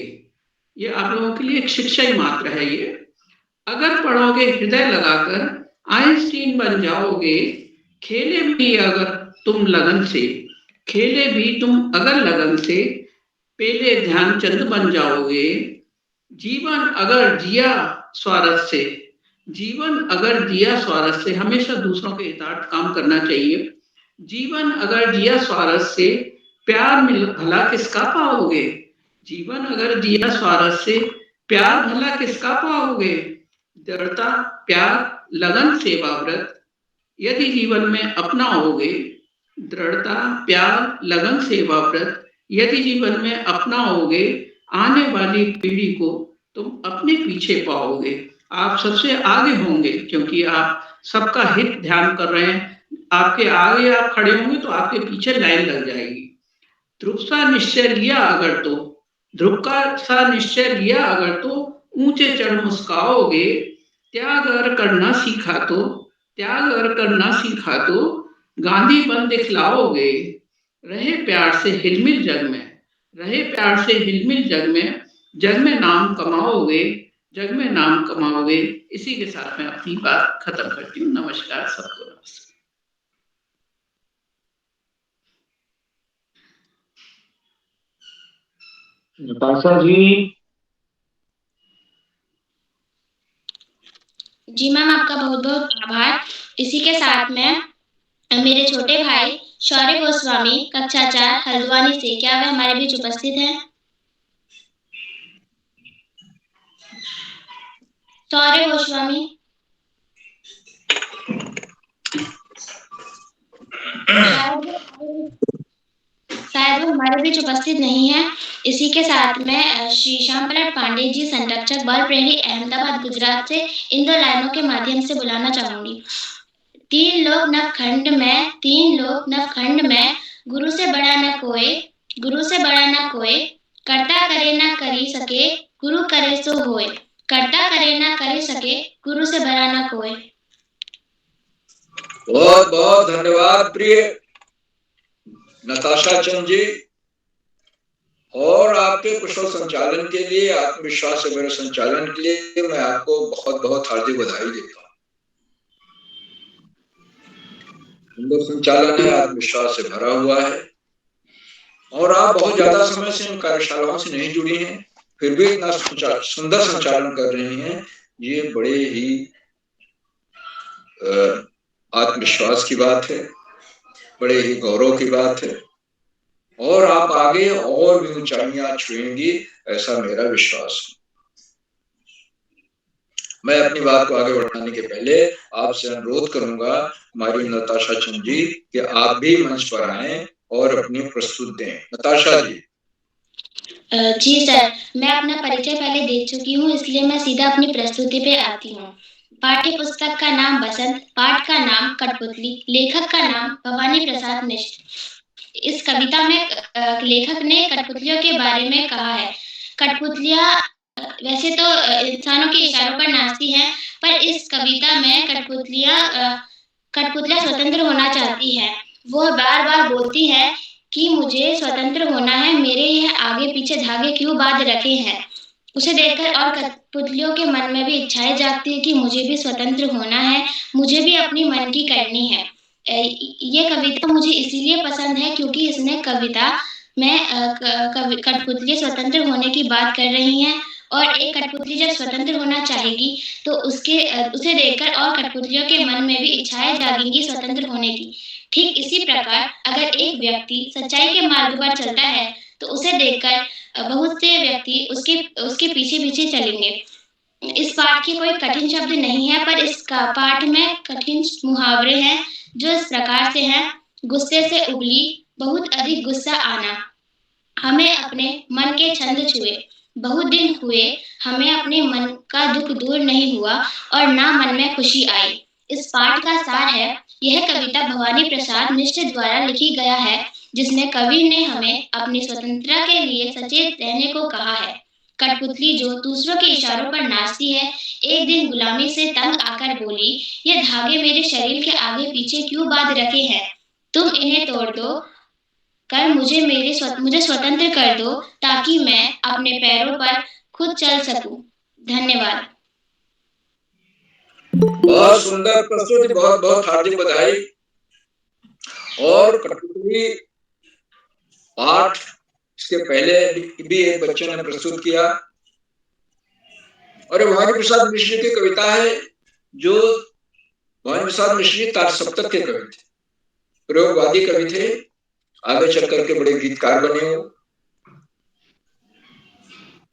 ये आप लोगों के लिए एक शिक्षा ही मात्र है ये। अगर पढ़ोगे हृदय लगाकर, आइंस्टीन बन जाओगे। खेले भी अगर तुम लगन से, खेले भी तुम अगर लगन से, पेले ध्यानचंद बन जाओगे। जीवन अगर जिया स्वार्थ से, जीवन अगर जिया स्वार्थ से, हमेशा दूसरों के हितार्थ काम करना चाहिए। जीवन अगर जिया स्वार्थ से, प्यार मिल भला किसका पाओगे। जीवन अगर जिया स्वार्थ से, प्यार भला किसका पाओगे। दृढ़ता प्यार लगन सेवा व्रत, यदि जीवन में अपनाओगे। दृढ़ता प्यार लगन सेवा व्रत, यदि जीवन में अपनाओगे, आने वाली पीढ़ी को तुम अपने पीछे पाओगे। आप सबसे आगे होंगे, क्योंकि आप सबका हित ध्यान कर रहे हैं। आपके आगे आप खड़े होंगे तो आपके पीछे लाइन लग जाएगी। ध्रुव सा निश्चय लिया अगर तो, ध्रुव का सा निश्चय लिया अगर तो, ऊंचे चढ़ मुस्काओगे। त्याग अगर करना सीखा तो, त्याग अगर करना सीखा तो, गांधी बन दिखलाओगे। रहे प्यार से हिलमिल जग में, रहे प्यार से हिलमिल जग में, जग में नाम कमाओगे, जग में नाम कमाओगे। इसी के साथ मैं अपनी बात खत्म करती हूँ। नमस्कार सबको। नताशा जी। जी मैम, आपका बहुत बहुत आभार। इसी के साथ में मेरे छोटे भाई शौर्य गोस्वामी कक्षा 4 हल्द्वानी से, क्या वे हमारे बीच उपस्थित हैं? शौर्य गोस्वामी, शायद वो हमारे बीच उपस्थित नहीं है। इसी के साथ में श्री श्याम प्रसाद पांडे जी, संरक्षक बल प्रहरी अहमदाबाद गुजरात से, इन 2 लाइनों के माध्यम से बुलाना चाहूंगी। 3 लोग नवखंड में, 3 लोग नवखंड में, गुरु से बड़ा न कोई, गुरु से बड़ा न कोई, करता करे ना करी सके, गुरु करे सो होए। करता करे ना करी सके, गुरु से बड़ा न कोई। बहुत बहुत धन्यवाद प्रिय नताशा चंद जी। और आपके कुशल संचालन के लिए, आत्मविश्वास से भरे संचालन के लिए मैं आपको बहुत बहुत हार्दिक बधाई देता हूँ। सुंदर संचालन है, आत्मविश्वास से भरा हुआ है और आप बहुत ज्यादा समय से इन कार्यशालाओं से नहीं जुड़ी हैं, फिर भी इतना सुंदर संचालन कर रही हैं। ये बड़े ही आत्मविश्वास की बात है, बड़े ही गौरव की बात है और आप आगे और भी ऊंचाइयां छुएंगी, ऐसा मेरा विश्वास है। मैं अपनी बात को आगे बढ़ाने के पहले आपसे अनुरोध करूंगा हमारी नताशा चंद जी कि आप भी मंच पर आएं और अपनी प्रस्तुत दें। नताशा जी। जी सर, मैं अपना परिचय पहले दे चुकी हूँ, इसलिए मैं सीधा अपनी प्रस्तुति पे आती हूँ। पाठ्य पुस्तक का नाम बसंत, पाठ का नाम कठपुतली, लेखक का नाम भवानी प्रसाद मिश्र। इस कविता में लेखक ने कठपुतलियों के बारे में कहा है। कठपुतलियाँ वैसे तो इंसानों के इशारों पर नाचती हैं, पर इस कविता में कठपुतलियाँ स्वतंत्र होना चाहती हैं। वो बार बार बोलती है कि मुझे स्वतंत्र होना है, मेरे यह आगे पीछे धागे क्यों बांध रखे हैं। उसे देखकर और कठपुतलियों के मन में भी इच्छाएं जागती है कि मुझे भी स्वतंत्र होना है, मुझे भी अपनी मन की करनी है। ये कविता मुझे इसीलिए पसंद है क्योंकि इसने कविता में कठपुतली स्वतंत्र होने की बात कर रही हैं और एक कठपुतली जब स्वतंत्र होना चाहेगी तो उसे देखकर और कठपुतलियों के मन में भी इच्छाएं जागेंगी स्वतंत्र होने की। ठीक इसी प्रकार अगर एक व्यक्ति सच्चाई के मार्ग पर चलता है तो उसे देखकर बहुत से व्यक्ति उसके पीछे पीछे चलेंगे। इस पाठ के कोई कठिन शब्द नहीं है, पर इस पाठ में कठिन मुहावरे हैं जो इस प्रकार से हैं। गुस्से से उबली बहुत अधिक गुस्सा आना, हमें अपने मन के छंद छुए, बहुत दिन हुए हमें अपने मन का दुख दूर नहीं हुआ और ना मन में खुशी आई। इस पाठ का सार है। यह कविता भवानी प्रसाद मिश्र द्वारा लिखी गया है, जिसमें कवि ने हमें अपनी स्वतंत्रता के लिए सचेत रहने को कहा है। कठपुतली जो दूसरों के इशारों पर नाचती है, एक दिन गुलामी से तंग आकर बोली, ये धागे मेरे शरीर के आगे पीछे क्यों बांध रखे हैं, तुम इन्हें तोड़ दो कर मुझे स्वतंत्र कर दो ताकि मैं अपने पैरों पर खुद चल सकूं। धन्यवाद। बहुत सुंदर प्रस्तुति, बहुत बहुत हार्दिक बधाई। और कठपुतली पाठ इसके पहले भी एक बच्चे ने प्रस्तुत किया और भवानी प्रसाद मिश्र की कविता है, जो भवानी प्रसाद मिश्र तारसप्तक के कवि थे, प्रयोगवादी कवि थे, आगे चल करके बड़े गीतकार बने हो।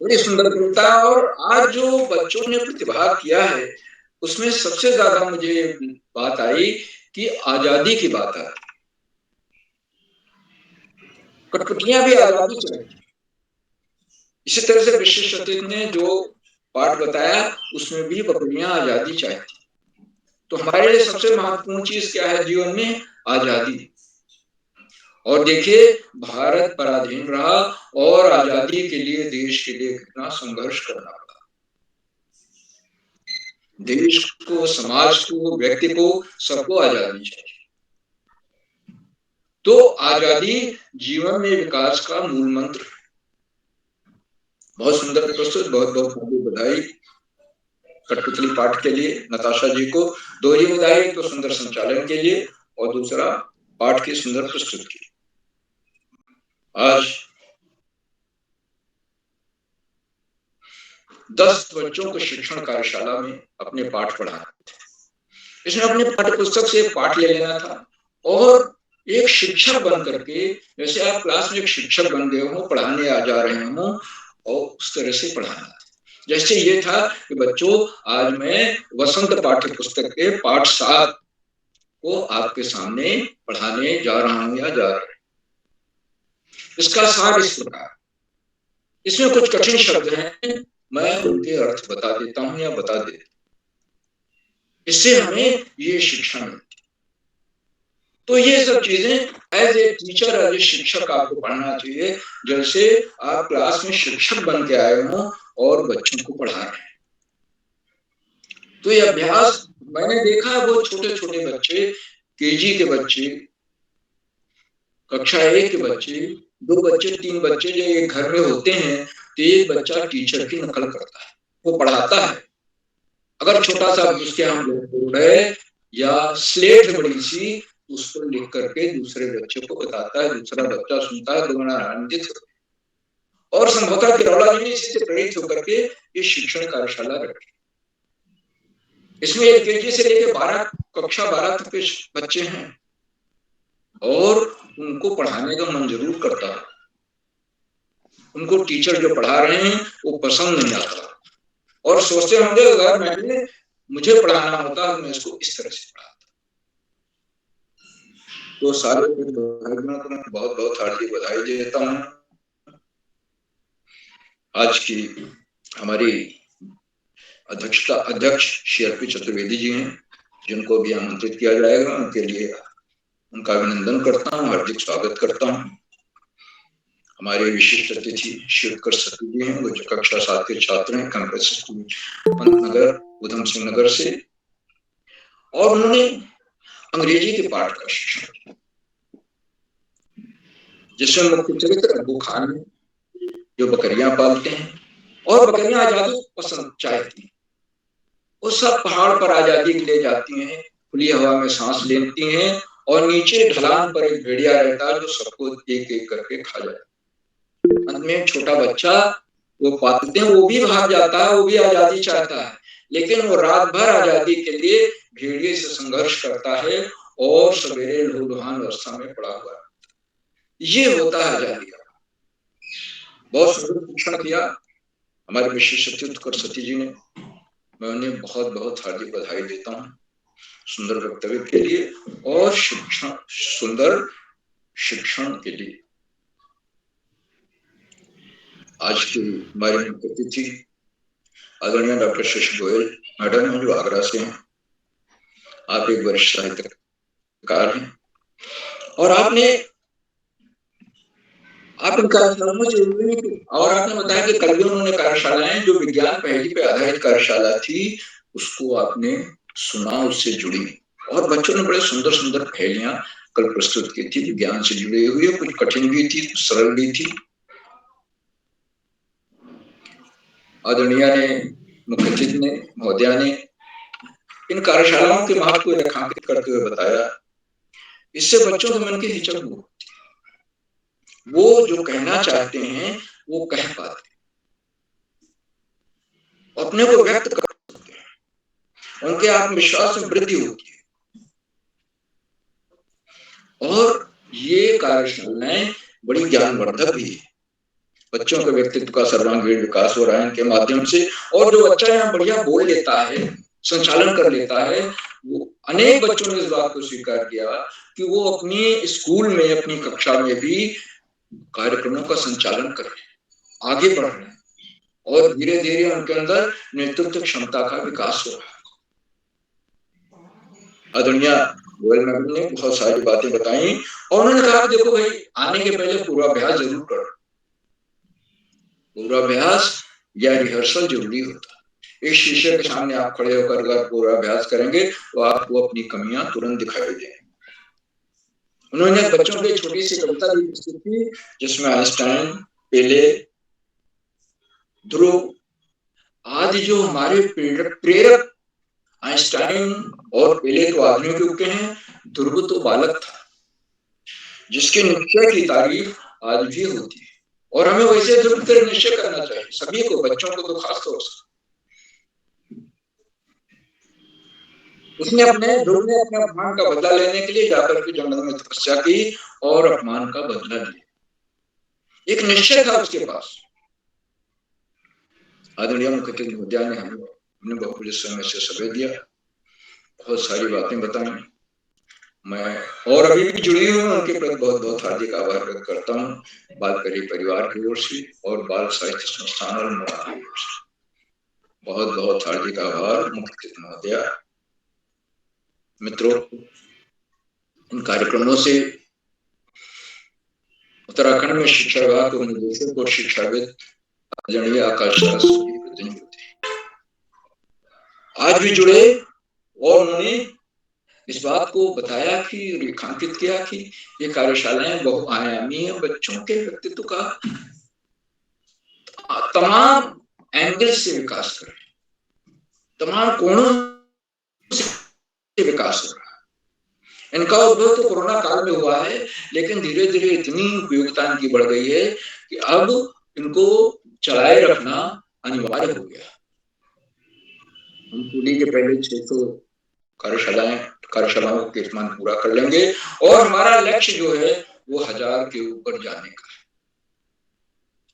बड़ी सुंदर कविता। और आज जो बच्चों ने प्रतिभाग किया है उसमें सबसे ज्यादा मुझे बात आई कि आजादी की बात आई। कठपुतलियां भी आजादी चाहती। इसी तरह से विशिष्ट अतिथि ने जो पाठ बताया उसमें भी बकरियां आजादी चाहती। तो हमारे लिए सबसे महत्वपूर्ण चीज क्या है जीवन में? आजादी। और देखिए भारत पराधीन रहा और आजादी के लिए, देश के लिए कितना संघर्ष करना पड़ा। देश को, समाज को, व्यक्ति को, सबको आजादी चाहिए। तो आजादी जीवन में विकास का मूल मंत्र है। बहुत सुंदर प्रस्तुत, बहुत बहुत बधाई कठपुतली पाठ के लिए नताशा जी को। दोहरी बधाई, एक तो सुंदर संचालन के लिए और दूसरा पाठ की सुंदर प्रस्तुति के लिए। आज 10 बच्चों को शिक्षण कार्यशाला में अपने पाठ पढ़ाना थे। इसमें अपने पाठ्य पुस्तक से एक पाठ ले लेना था और एक शिक्षक बन करके, जैसे आप क्लास में एक शिक्षक बन गए हो, पढ़ाने आ जा रहे हो और उस तरह से पढ़ाना था। जैसे ये था कि बच्चों आज मैं वसंत पाठ्य पुस्तक के पाठ 7 को आपके सामने पढ़ाने जा रहा हूं या जा रहा हूं। इसका सार इस प्रकार, इसमें कुछ कठिन शब्द हैं, मैं उनके अर्थ बता देता हूं या बता देता हूं, इससे हमें ये शिक्षा मिलती। तो ये सब चीजें as a teacher, as a शिक्षक आपको पढ़ना चाहिए, जैसे आप क्लास में शिक्षक बन के आए हो और बच्चों को पढ़ा रहे हैं। तो ये अभ्यास मैंने देखा है, वो छोटे छोटे बच्चे, केजी के बच्चे कक्षा 1 के बच्चे, 2 बच्चे, 3 बच्चे जो एक घर में होते हैं, तो एक बच्चा टीचर की नकल करता है, वो पढ़ाता है। अगर छोटा सा उसके हम बोर्ड है या स्लेट है बड़ी सी, उस पर लिख करके दूसरे बच्चे को बताता है, दूसरा बच्चा सुनता है, दोनों आनंदित होते हैं। और संभवतः किरौला जी ने इसी से प्रेरित होकर के ये शिक्षण कार्यशाला रखी। इसमें LKG से लेकर 12 कक्षा 12 तक के बच्चे हैं और उनको पढ़ाने का मन जरूर करता है। उनको टीचर जो पढ़ा रहे हैं वो पसंद नहीं आता और सोचते होंगे अगर मुझे पढ़ाना होता तो मैं इसको इस तरह से पढ़ाता। तो सारे को मैं बहुत बहुत हार्दिक बधाई देता हूँ। आज की हमारी अध्यक्ष श्री RP चतुर्वेदी जी हैं, जिनको भी आमंत्रित किया जाएगा, उनके लिए उनका अभिनंदन करता हूँ, हार्दिक स्वागत करता हूँ। हमारे विशिष्ट अतिथि श्री उत्कर्ष सती जी हैं, वो जो कक्षा 7 के छात्र हैं, कैंपस स्कूल पंतनगर उधम सिंह नगर से, और उन्होंने अंग्रेजी के पाठ का शिक्षण, जिसमें मुख्य चरित्र अब्बू खान है, जो बकरियां पालते हैं और बकरियां आजादी पसंद चाहती, वो सब पहाड़ पर आजादी के लिए जाती हैं, खुली हवा में सांस लेती हैं और नीचे ढलान पर एक भेड़िया रहता है जो सबको एक एक करके खा जाता है। अंत में छोटा बच्चा वो पालते हैं, वो भी भाग जाता है, वो भी आजादी चाहता है, लेकिन वो रात भर आजादी के लिए भेड़िए से संघर्ष करता है और सवेरे लहूलुहान अवस्था में पड़ा हुआ है। ये होता है आजादी का। बहुत सुंदर शिक्षण किया हमारे विशिष्ट उत्कर्ष सती जी ने, मैं उन्हें बहुत बहुत हार्दिक बधाई देता हूँ सुंदर वक्तव्य के लिए और सुंदर शिक्षण के लिए। आज की हमारी मुख्य अतिथि आदरणीय डॉक्टर शशि गोयल मैडम हैं, जो आगरा से हैं। आप एक वरिष्ठ साहित्यकार हैं और आप इन कार्यशालाओं में जुड़े हैं और आपने बताया कि कल भी उन्होंने कार्यशालाएं, जो विज्ञान पहेली पे आधारित कार्यशाला थी, उसको आपने सुना, उससे जुड़ी और बच्चों ने बड़े सुंदर सुंदर पहेलियां कल प्रस्तुत की थी, विज्ञान से जुड़ी हुई, कुछ कठिन भी थी, कुछ सरल भी थी। आदरणीय ने मुख्य अतिथि ने महोदया ने इन कार्यशालाओं के महत्व को रेखांकित करते हुए बताया, इससे बच्चों के मन की हिचक दूर होती है, वो जो कहना चाहते हैं वो कह पाते, अपने को व्यक्त कर सकते हैं, उनके आत्मविश्वास में वृद्धि होती है। और ये कार्यशालाएं बड़ी ज्ञानवर्धक भी है, बच्चों के व्यक्तित्व का सर्वांगीण विकास हो रहा है इनके माध्यम से। और जो बच्चा यहाँ बढ़िया बोल लेता है, संचालन कर लेता है, वो अनेक बच्चों ने इस बात को स्वीकार किया कि वो अपनी स्कूल में, अपनी कक्षा में भी कार्यक्रमों का संचालन कर रहे हैं, आगे बढ़ रहे हैं और धीरे धीरे उनके अंदर नेतृत्व क्षमता का विकास हो रहा है। आदरणीय गोयल मैडम ने बहुत सारी बातें बताई और उन्होंने कहा देखो भाई, आने के पहले पूर्वाभ्यास जरूर करो। पूर्वाभ्यास या रिहर्सल जरूरी होता है। एक शीशे के सामने आप खड़े होकर अगर पूर्वाभ्यास करेंगे तो आपको अपनी कमियां तुरंत दिखाई देंगी। उन्होंने बच्चों की छोटी सी कविता भी प्रस्तुत की, जिसमें आइंस्टाइन, पेले, ध्रुव आदि जो हमारे प्रेरक, आइंस्टाइन और पेले तो आदमियों के ऊपर हैं, ध्रुव तो बालक था जिसके निश्चय की तारीफ आज भी होती है और हमें वैसे ध्रुव कर निश्चय करना चाहिए, सभी को, बच्चों को तो खास तौर से। ध्रुव ने अपने अपमान का बदला लेने के लिए जाकर के जंगल में तपस्या की और अपमान का बदला लिया। एक निश्चय था उसके पास। आदरणीय मुख्य महोदया ने हमने बहुत समय से समय दिया, बहुत सारी बातें बताई, मैं और अभी भी जुड़ी हूँ, उनके प्रति बहुत बहुत हार्दिक आभार व्यक्त करता हूँ, बाल करी परिवार की ओर से और बाल साहित्य संस्थान और की ओर से बहुत बहुत हार्दिक आभार मुख्य महोदया। मित्रों, इन कार्यक्रमों से उत्तराखंड में शिक्षा विभाग के निदेशक और शिक्षाविद आदरणीय आकाश आज भी जुड़े और उन्होंने इस बात को बताया कि रेखांकित किया कि ये कार्यशालाएं बहुआयामी है, बच्चों के व्यक्तित्व का तमाम एंगल से विकास कर रहे हैं, तमाम कोणों से विकास हो रहा है। इनका उद्भव तो कोरोना काल में हुआ है, लेकिन धीरे धीरे इतनी उपयोगिता इनकी बढ़ गई है कि अब इनको चलाए रखना अनिवार्य हो गया। हम पूरी के पहले 600 कार्यशालाओं के कीर्तमान पूरा कर लेंगे और हमारा लक्ष्य जो है वो 1000 के ऊपर जाने का है।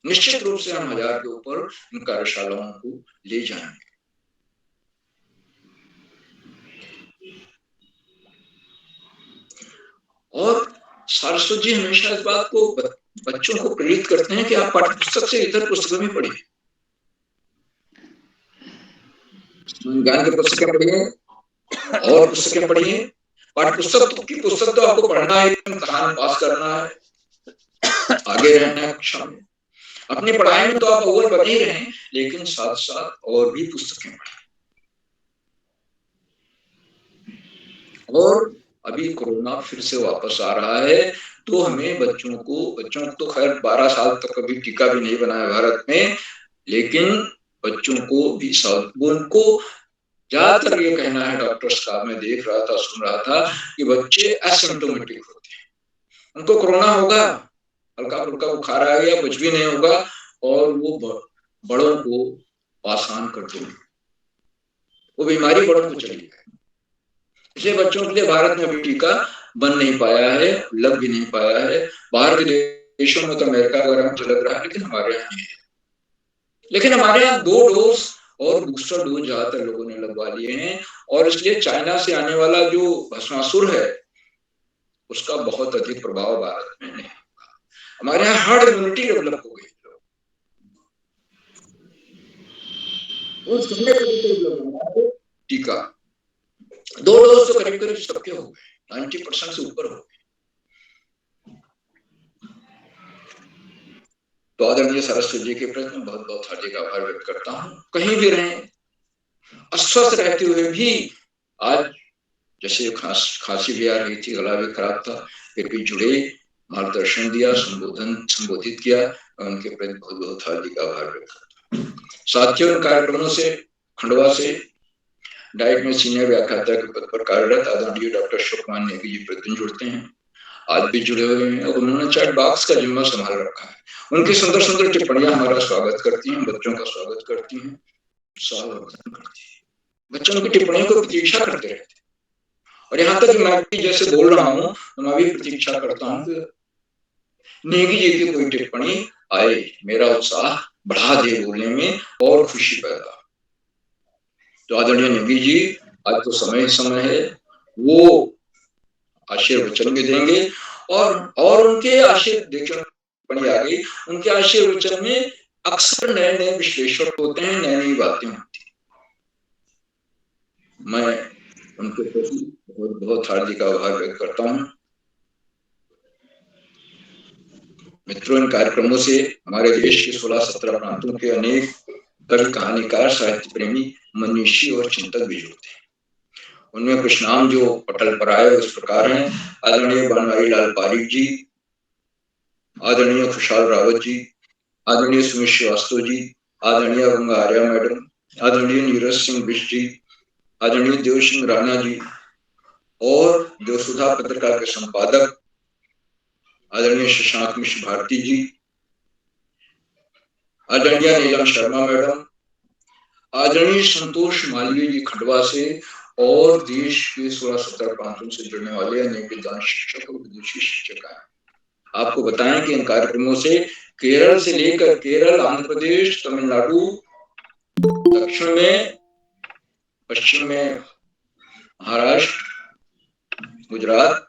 निश्चित रूप से हम 1000 के ऊपर इन कार्यशालाओं को ले जाएंगे। और सारस्वत जी हमेशा इस बात को बच्चों को प्रेरित करते हैं कि आप पाठ्य पुस्तक से इतर पुस्तकें भी पढ़िए, ज्ञान की पुस्तकें पढ़िए और पुस्तकें पढ़िए। पाठ्य पुस्तक की पुस्तक तो आपको पढ़ना है, इम्तिहान पास करना है, आगे रहना है कक्षा में। अपनी पढ़ाई में तो आप अव्वल बने ही रहें, लेकिन साथ साथ और भी पुस्तकें पढ़ें। और अभी कोरोना फिर से वापस आ रहा है, तो हमें बच्चों को तो खैर 12 साल तक कभी टीका भी नहीं बनाया भारत में, लेकिन बच्चों को भी उनको ज्यादातर ये कहना है डॉक्टर्स का, मैं देख रहा था, सुन रहा था कि बच्चे एसिम्प्टोमेटिक होते हैं, उनको कोरोना होगा, हल्का फुल्का बुखार आ गया, कुछ भी नहीं होगा, और वो बड़ों को आसान कर देंगे, वो बीमारी बड़ों को चली जाए। इसलिए बच्चों के लिए भारत में अभी टीका बन नहीं पाया है, लग भी नहीं पाया है। बाहर के देशों में तो अमेरिका वगैरह में तो लग रहा है, लेकिन हमारे यहाँ नहीं है। लेकिन हमारे यहाँ 2 डोज और दूसरा डोज ज्यादातर लोगों ने लगवा लिए हैं, और इसलिए चाइना से आने वाला जो भस्मासुर है उसका बहुत अधिक प्रभाव भारत में नहीं होगा। हमारे यहाँ हर्ड इम्यूनिटी डेवलप हो गई, टीका 2 डोज तो करीब करीब सबके हो गए, 90% से ऊपर हो गए। तो आदरणीय सरस्वती जी के प्रति मैं बहुत बहुत हार्दिक आभार व्यक्त करता हूँ। कहीं भी रहें, अस्वस्थ रहते हुए भी, आज जैसे खांसी भी आ रही थी, गला भी खराब था, फिर भी जुड़े, मार्गदर्शन दिया, संबोधित किया, उनके प्रति बहुत बहुत हार्दिक आभार व्यक्त करता हूँ। साथियों, इन कार्यक्रमों से खंडवा से डाइट में सीनियर व्याख्याता के पद पर कार्यरत आदरणीय डॉक्टर अशोक नेगी जी प्रतिदिन जुड़ते हैं, आज भी जुड़े हुए हैं, और उन्होंने चैट बॉक्स का जिम्मा संभाल रखा है। उनकी सुंदर सुंदर टिप्पणियां हमारा स्वागत करती हैं, बच्चों का स्वागत करती हैं, उत्साहवर्धन करती हैं। बच्चों की टिप्पणियों को प्रतीक्षा करते रहते हैं, और यहाँ तक मैं भी जैसे बोल रहा हूँ तो मैं भी प्रतीक्षा करता हूँ कि नेगी जी की कोई टिप्पणी आए, मेरा उत्साह बढ़ा दे बोलने में और खुशी पैदा। तो आदरणीय नेगी जी, आज तो समय है, वो आशीर्वचन भी देंगे, और उनके आशीर्वचन आ गई, उनके आशीर्वचन में अक्सर नए नए विश्लेषण होते हैं, नई नई बातें होती हैं। मैं उनके प्रति बहुत बहुत हार्दिक आभार व्यक्त करता हूँ। मित्रों, इन कार्यक्रमों से हमारे देश के 16-17 प्रांतों के अनेक कवि, कहानीकार, साहित्य प्रेमी, मनीषी और चिंतक भी जुड़ते हैं। उनमें कुछ नाम जो पटल पर आए इस प्रकार हैं: आदरणीय बनवारी लाल पारिक जी, आदरणीय खुशहाल रावत जी, आदरणीय सुमित श्रीवास्तव जी, आदरणीय गंगा आर्या मैडम, आदरणीय नीरज सिंह बिष्ट जी, आदरणीय देव सिंह राणा जी, और देवसुधा पत्रिका के संपादक आदरणीय शशांक मिश्र भारती जी, आदरणीय नीलम शर्मा मैडम, आदरणीय संतोष मालवीय जी खंडवा से, और देश के 16-17 प्रांतों से जुड़ने वाले अनेक विद्वान शिक्षक और विदेशी शिक्षक हैं। आपको बताएं कि इन कार्यक्रमों से केरल से लेकर केरल, आंध्र प्रदेश, तमिलनाडु, दक्षिण में, पश्चिम में महाराष्ट्र, गुजरात,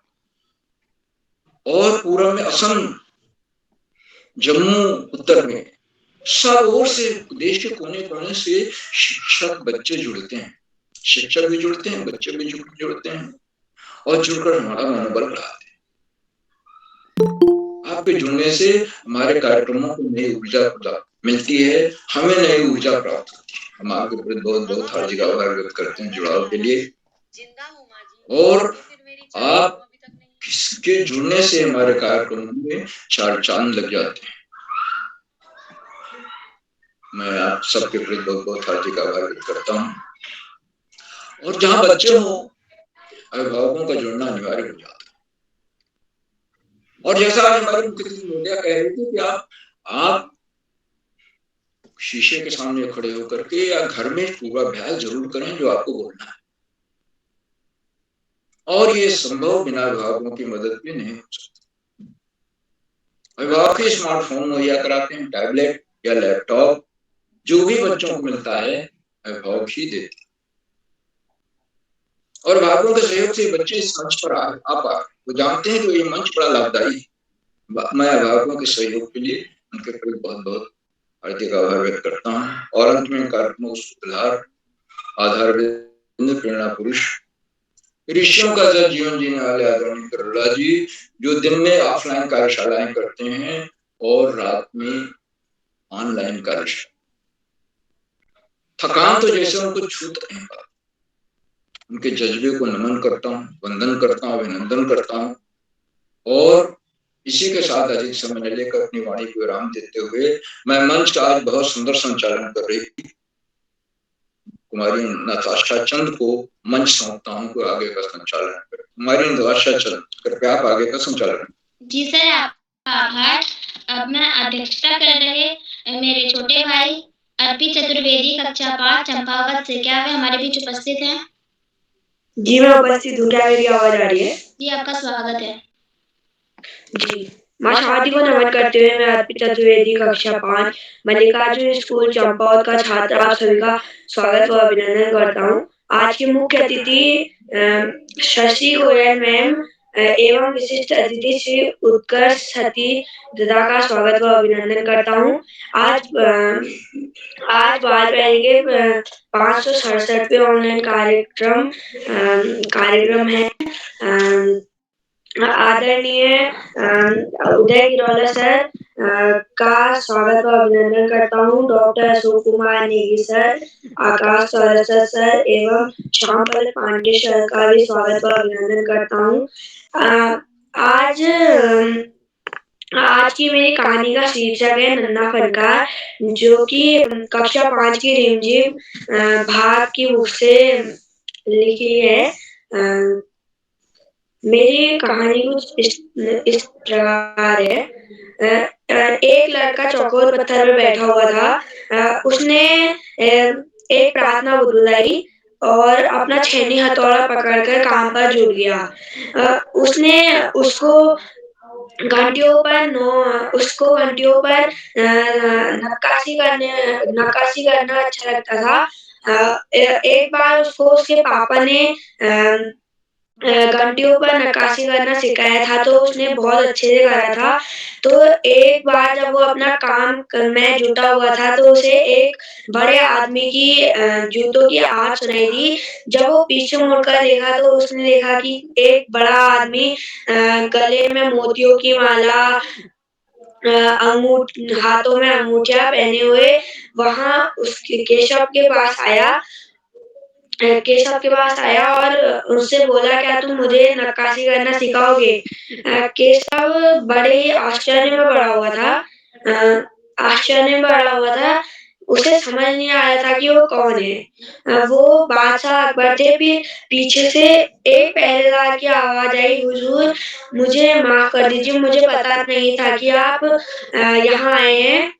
और पूर्व में असम, जम्मू, उत्तर में, सब ओर से, देश के कोने कोने से शिक्षक बच्चे जुड़ते हैं, शिक्षक भी जुड़ते हैं, बच्चे भी जुड़ते हैं, और जुड़कर हमारा मनोबल बढ़ाते हैं। आपके जुड़ने से हमारे कार्यक्रमों को नई ऊर्जा मिलती है, हमें नई ऊर्जा प्राप्त होती है। हम आपके प्रति बहुत बहुत हार्दिक आभार व्यक्त करते हैं जुड़ाव के लिए। और आप किसके जुड़ने से हमारे कार्यक्रम में चार चांद लग जाते हैं। मैं आप सबके प्रति बहुत बहुत हार्दिक आभार व्यक्त करता हूँ। और जहाँ बच्चे हों, अभिभावकों का जुड़ना अनिवार्य हो जाता है। और जैसा आज हमारे मुख्य अतिथि महोदया कह रहे थे कि आप शीशे के सामने खड़े होकर के या घर में पूर्वाभ्यास जरूर करें जो आपको बोलना है, और ये संभव बिना अभिभावकों की मदद के नहीं हो सकता। अभिभावक स्मार्टफोन मुहैया कराते हैं, टैबलेट या लैपटॉप जो भी बच्चों को मिलता है अभिभावक ही देते हैं, और अभिभावकों के सहयोग से बच्चे इस मंच पर आ पा वो जानते हैं कि ये मंच बड़ा लाभदायी है। मैं अभिभावकों के सहयोग के लिए उनके प्रति बहुत बहुत हार्दिक आभार व्यक्त करता हूँ। और अंत में कार्यक्रमों आधार प्रेरणा पुरुष ऋषियों का जल जीवन जीने वाले आदरणीय करुणा जी, जो दिन में ऑफलाइन कार्यशालाएं करते हैं और रात में ऑनलाइन कार्यशाला। थकान तो जैसे उनको छूत नहीं पाता। उनके जज्बे को नमन करता हूँ, वंदन करता हूँ, अभिनंदन करता हूँ। और इसी के साथ अधिक समय न लेकर अपनी वाणी को विराम देते हुए मैं मंच का आज बहुत सुंदर संचालन कर रही कुमारी नताशा चंद को मंच सौंपता हूँ कि आगे का संचालन करें। कुमारी नताशा चंद, कृपया आप आगे का संचालन। जी सर, आपका आभार। अब मैं अध्यक्षता कर रहे मेरे छोटे भाई अर्पित चतुर्वेदी कक्षा 5 चंपावत से, क्या वे हमारे बीच उपस्थित हैं? जी मैं उपस्थित हूँ, क्या मेरी आवाज आ रही है? जी, आपका स्वागत है। जी, माँ शादी को नमन करते हुए मैं अर्पित चतुर्वेदी कक्षा 5 मल्लिकार्जुन स्कूल चंपावत का छात्र आप सभी का स्वागत व अभिनंदन करता हूँ। आज के मुख्य अतिथि शशि गोयल मैम एवं विशिष्ट अतिथि श्री उत्कर्ष सती दादा का स्वागत व अभिनंदन करता हूँ। आज बात करेंगे 567वें ऑनलाइन कार्यक्रम है। आदरणीय उदय गिरोला सर का स्वागत व अभिनंदन करता हूँ। डॉक्टर अशोक कुमार नेगी सर, आकाश चौरसिया सर एवं श्यामपल पांडे सर का भी स्वागत व अभिनंदन करता हूँ। आज की मेरी कहानी का शीर्षक है नन्हा फनकार, जो कि कक्षा 5 की रिमझिम भाग की बुक से लिखी है। मेरी कहानी कुछ इस प्रकार है। एक लड़का चौकोर पत्थर पर बैठा हुआ था। उसने एक प्रार्थना बुदबुदाई और अपना छेनी हथौड़ा पकड़कर काम पर जुट गया। उसको घंटियों पर नक्काशी करना अच्छा लगता था। एक बार उसको उसके पापा ने घंटियों पर नक्काशी करना सिखाया था, तो उसने बहुत अच्छे से करा था। तो एक बार जब वो अपना काम में जुटा हुआ था, तो उसे एक बड़े आदमी की जूतों की आवाज सुनाई दी। जब वो पीछे मुड़कर देखा, तो उसने देखा कि एक बड़ा आदमी गले में मोतियों की माला, हाथों में अंगूठियां पहने हुए वहां उसके केशव के पास आया और उससे बोला, क्या तुम मुझे नक्काशी करना सिखाओगे? केशव बड़े ही आश्चर्य में पड़ा हुआ था। उसे समझ नहीं आया था कि वो कौन है। वो बादशाह अकबर थे। फिर पीछे से एक पहरेदार की आवाज आई, हुजूर मुझे माफ कर दीजिए, मुझे पता नहीं था कि आप यहाँ आए हैं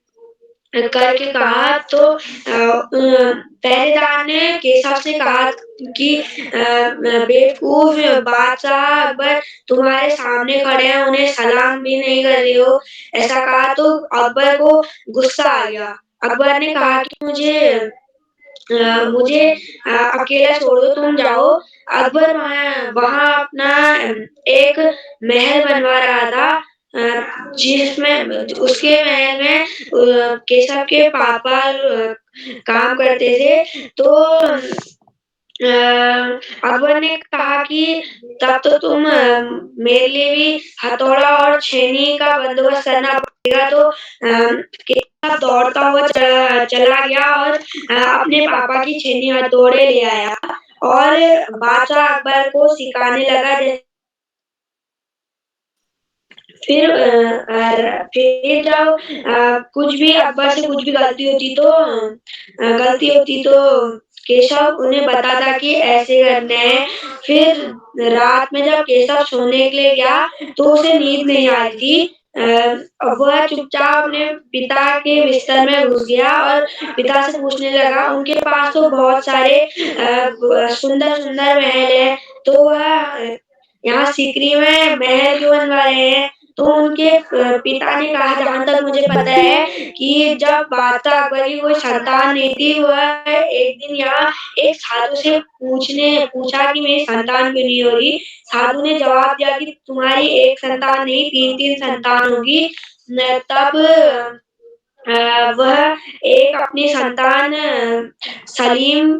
करके कहा। तो पहरेदार ने केशव से कहा कि बेवकूफ बादशाह अकबर तुम्हारे सामने खड़े हैं, उन्हें सलाम भी नहीं कर रहे हो, ऐसा कहा। तो अकबर को गुस्सा आ गया। अकबर ने कहा कि मुझे अकेला छोड़ दो, तुम जाओ। अकबर वहां अपना एक महल बनवा रहा था, जिसमें उसके महल में केशव के पापा काम करते थे। तो अकबर ने कहा कि तब तो तुम मेरे लिए भी हथौड़ा और छेनी का बंदोबस्त करना पड़ेगा। तो केशव दौड़ता हुआ चला गया और अपने पापा की छेनी हथौड़े ले आया और बादशाह अकबर को सिखाने लगा। फिर जब कुछ भी अकबर से कुछ भी गलती होती तो केशव उन्हें बताता कि ऐसे करना है। फिर रात में जब केशव सोने के लिए गया तो उसे नींद नहीं आ रही थी। वह चुपचाप अपने पिता के बिस्तर में घुस गया और पिता से पूछने लगा, उनके पास तो बहुत सारे सुंदर-सुंदर महल हैं, तो वह यहाँ सीकरी में महल क्यों बनवा रहे हैं? तो उनके पिता ने कहा, जहाँ तक मुझे पता है कि जब बादशाह अकबर की कोई संतान नहीं थी, वह एक दिन यहाँ एक साधु से पूछा कि मेरी संतान क्यों नहीं हो रही? साधु ने जवाब दिया कि तुम्हारी एक संतान नहीं, 3-3 संतान होगी। तब वह एक अपनी संतान सलीम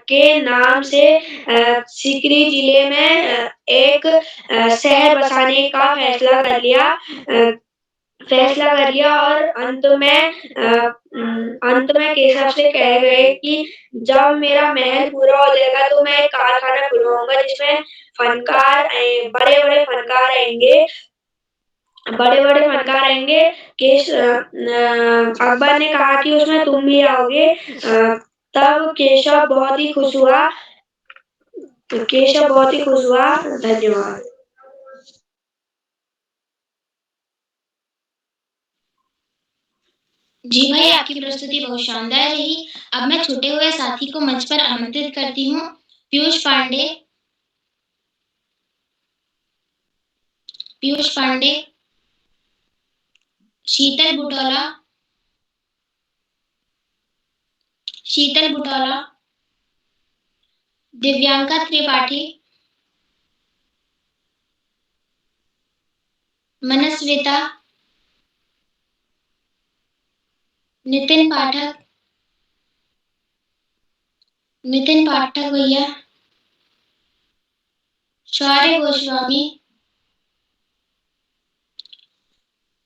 के नाम से सीकरी जिले में एक शहर बसाने का फैसला कर लिया और अंत में केशव से कह गए कि जब मेरा महल पूरा हो जाएगा तो मैं एक कारखाना खुलवाऊंगा जिसमें बड़े-बड़े फनकार आएंगे। अकबर ने कहा कि उसमें तुम भी आओगे। तब केशव बहुत ही खुश हुआ। धन्यवाद। जी भाई, आपकी प्रस्तुति बहुत शानदार रही। अब मैं छूटे हुए साथी को मंच पर आमंत्रित करती हूँ। पीयूष पांडे, शीतल बुटौला, दिव्यांका त्रिपाठी, मनस्विता, नितिन पाठक भैया, शौर्य गोस्वामी।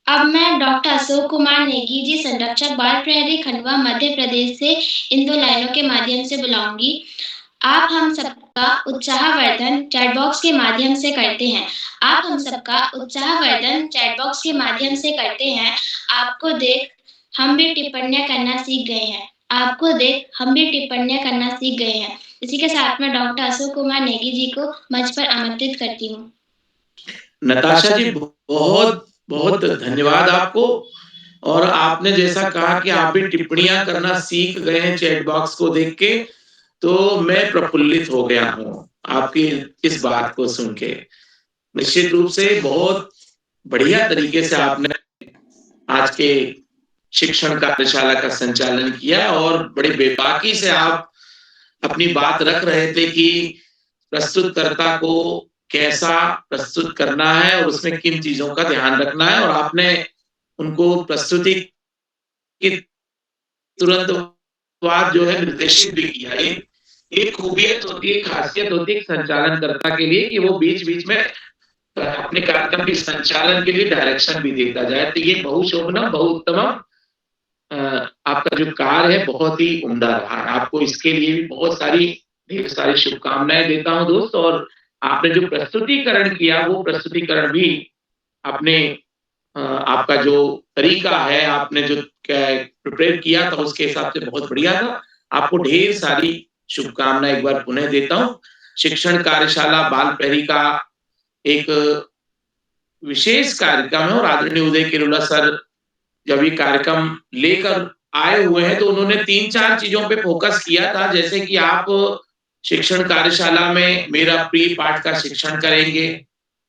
अब मैं डॉक्टर अशोक कुमार नेगी जी, संरक्षक बाल प्रहरी खंडवा मध्य प्रदेश से इन 2 लाइनों के माध्यम से बुलाऊंगी। आप हम सबका उत्साहवर्धन चैट बॉक्स के माध्यम से करते हैं। आपको देख हम भी टिप्पणियां करना सीख गए हैं। इसी के साथ में डॉक्टर अशोक कुमार नेगी जी को मंच पर आमंत्रित करती हूँ। नताशा जी, बहुत बहुत धन्यवाद आपको। और आपने जैसा कहा कि आप भी टिप्पणियां करना सीख गए हैं चैट बॉक्स को देख के, तो मैं प्रफुल्लित हो गया हूँ आपकी इस बात को सुन के। निश्चित रूप से बहुत बढ़िया तरीके से आपने आज के शिक्षण कार्यशाला का संचालन किया और बड़े बेबाकी से आप अपनी बात रख रहे थे कि प्रस्तुतकर्ता को कैसा प्रस्तुत करना है और उसमें किन चीजों का ध्यान रखना है, और आपने उनको प्रस्तुति की तुरंत बाद जो है निर्देशित भी किया। एक खूबियत होती है, खासियत होती है संचालनकर्ता के लिए कि वो बीच-बीच में अपने कार्यक्रम के संचालन के लिए डायरेक्शन भी देता जाए। तो ये बहुशोभनम बहुउत्तमम आपका जो कार्य है बहुत ही उम्दा रहा है। आपको इसके लिए भी ढेर सारी शुभकामनाएं देता हूँ दोस्त। और आपने जो प्रस्तुतिकरण किया वो प्रस्तुतिकरण भी अपने आपका जो तरीका है, आपने जो प्रिपेयर किया था उसके हिसाब से बहुत बढ़िया था। आपको ढेर सारी शुभकामनाएं एक बार पुनः देता हूँ। शिक्षण कार्यशाला बाल प्रहरी का एक विशेष कार्यक्रम है और आदरणीय उदय किरोला सर जब ये कार्यक्रम लेकर आए हुए हैं तो उन्होंने 3-4 चीजों पे फोकस किया था, जैसे कि आप शिक्षण कार्यशाला में मेरा प्रिय पाठ का शिक्षण करेंगे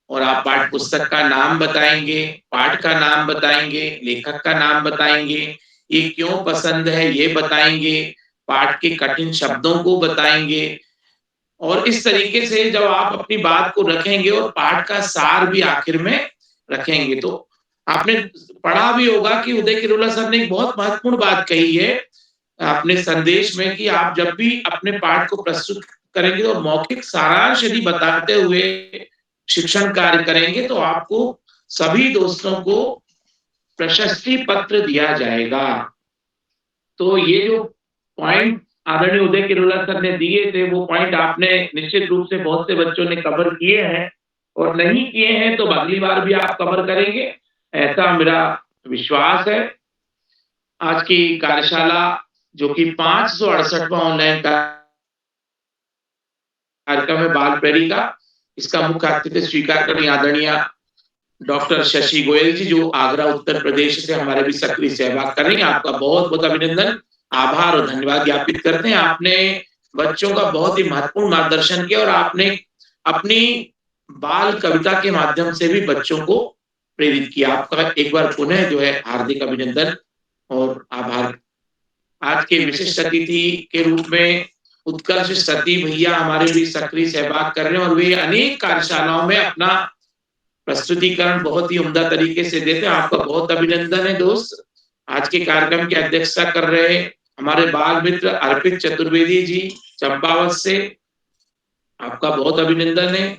और आप पाठ पुस्तक का नाम बताएंगे, पाठ का नाम बताएंगे, लेखक का नाम बताएंगे, ये क्यों पसंद है ये बताएंगे, पाठ के कठिन शब्दों को बताएंगे। और इस तरीके से जब आप अपनी बात को रखेंगे और पाठ का सार भी आखिर में रखेंगे, तो आपने पढ़ा भी होगा कि उदय किरोला सर ने एक बहुत महत्वपूर्ण बात कही है अपने संदेश में कि आप जब भी अपने पाठ को प्रस्तुत करेंगे और मौखिक सारांश यदि बताते हुए शिक्षण कार्य करेंगे तो आपको सभी दोस्तों को प्रशस्ति पत्र दिया जाएगा। तो ये जो पॉइंट आदरणीय उदय किरोला सर ने दिए थे, वो पॉइंट आपने निश्चित रूप से बहुत से बच्चों ने कवर किए हैं, और नहीं किए हैं तो अगली बार भी आप कवर करेंगे, ऐसा मेरा विश्वास है। आज की कार्यशाला जो कि 568वां ऑनलाइन कार्यक्रम है बाल प्रेरी का, इसका मुख्य अतिथि स्वीकार करें आदरणीय डॉक्टर शशि गोयल जी, जो आगरा उत्तर प्रदेश से हमारे भी सक्रिय सहभाग करेंगे। आपका बहुत बहुत अभिनंदन, आभार और धन्यवाद ज्ञापित करते हैं। आपने बच्चों का बहुत ही महत्वपूर्ण मार्गदर्शन किया और आपने अपनी बाल कविता के माध्यम से भी बच्चों को प्रेरित किया। आपका एक बार पुनः जो है हार्दिक अभिनंदन और आभार। आज के विशिष्ट अतिथि के रूप में उत्कर्ष सती भैया हमारे भी सक्रिय सहभाग कर रहे हैं, और वे अनेक कार्यशालाओं में अपना प्रस्तुतिकरण बहुत ही उम्दा तरीके से देते हैं। आपका बहुत अभिनंदन है दोस्त। आज के कार्यक्रम की अध्यक्षता कर रहे हमारे बाल मित्र अर्पित चतुर्वेदी जी चंपावत से, आपका बहुत अभिनंदन है।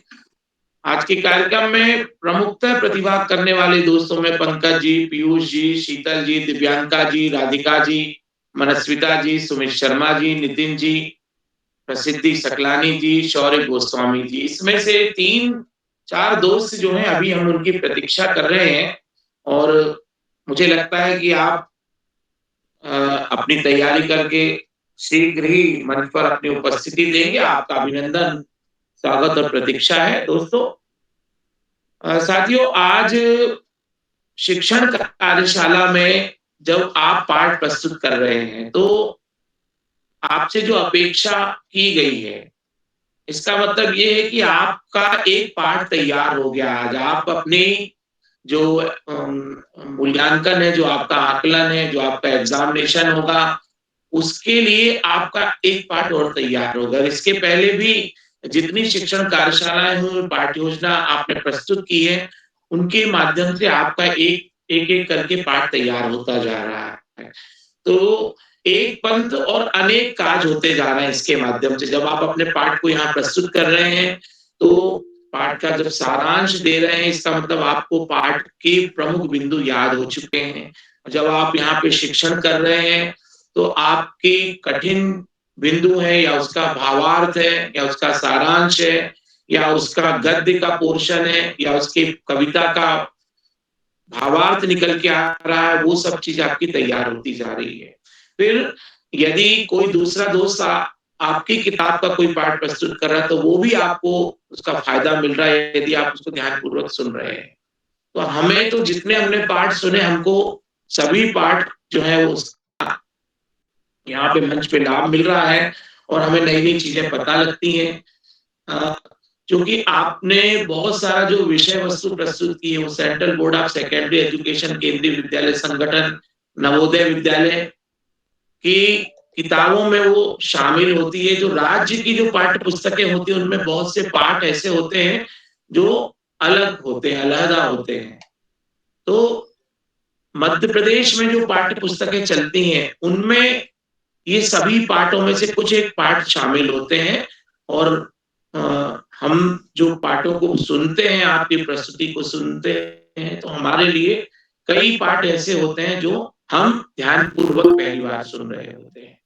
आज के कार्यक्रम में प्रमुखतः प्रतिभाग करने वाले दोस्तों में पंकज जी, पीयूष जी, शीतल जी, दिव्यांका जी, राधिका जी, मनस्विता जी, सुमित शर्मा जी, नितिन जी, प्रसिद्धि सकलानी जी, शौर्य गोस्वामी जी। इसमें से 3-4 दोस्त जो हैं अभी हम उनकी प्रतीक्षा कर रहे हैं, और मुझे लगता है कि आप अपनी तैयारी करके शीघ्र ही मंच पर अपनी उपस्थिति देंगे। आपका अभिनंदन, स्वागत और प्रतीक्षा है दोस्तों। साथियों, आज शिक्षण कार्यशाला में जब आप पाठ प्रस्तुत कर रहे हैं तो आपसे जो अपेक्षा की गई है, इसका मतलब ये है कि आपका एक पाठ तैयार हो गया। आज आप अपनी जो मूल्यांकन है, जो आपका आकलन है, जो आपका एग्जामिनेशन होगा, उसके लिए आपका एक पाठ और तैयार होगा। इसके पहले भी जितनी शिक्षण कार्यशालाएं हुई, पाठ्य योजना आपने प्रस्तुत की है, उनके माध्यम से आपका एक करके पाठ तैयार होता जा रहा है। तो एक पंथ और अनेक काज होते जा रहे हैं इसके माध्यम से। जब आप अपने पाठ को यहाँ प्रस्तुत कर रहे हैं तो पाठ का जब सारांश दे रहे हैं, इसका मतलब आपको पाठ के प्रमुख बिंदु याद हो चुके हैं। जब आप यहाँ पे शिक्षण कर रहे हैं तो आपके कठिन बिंदु है, या उसका भावार्थ है, या उसका सारांश है, या उसका गद्य का पोर्शन है, या उसकी कविता का भावार्थ निकल के आ रहा है, वो सब चीज आपकी तैयार होती जा रही है। फिर यदि कोई दूसरा दोस्त आपकी किताब का कोई पाठ प्रस्तुत कर रहा है तो वो भी आपको उसका फायदा मिल रहा है, यदि आप उसको ध्यानपूर्वक सुन रहे हैं। तो हमें तो जितने हमने पाठ सुने, हमको सभी पाठ जो है वो यहाँ पे मंच पे लाभ मिल रहा है, और हमें नई नई चीजें पता लगती हैं। क्योंकि आपने बहुत सारा जो विषय वस्तु प्रस्तुत की है, वो central board of secondary education, केंद्रीय विद्यालय संगठन, नवोदय विद्यालय की किताबों में वो शामिल होती है। जो राज्य की जो पाठ्य पुस्तकें होती हैं, उनमें बहुत से पाठ ऐसे होते हैं जो अलग होते हैं, अलहदा होते हैं। तो मध्य प्रदेश में जो पाठ्य पुस्तकें चलती हैं, उनमें ये सभी पाठों में से कुछ एक पाठ शामिल होते हैं, और हम जो पाठों को सुनते हैं, आपकी प्रस्तुति को सुनते हैं, तो हमारे लिए कई पाठ ऐसे होते हैं जो हम ध्यानपूर्वक पहली बार सुन रहे होते हैं।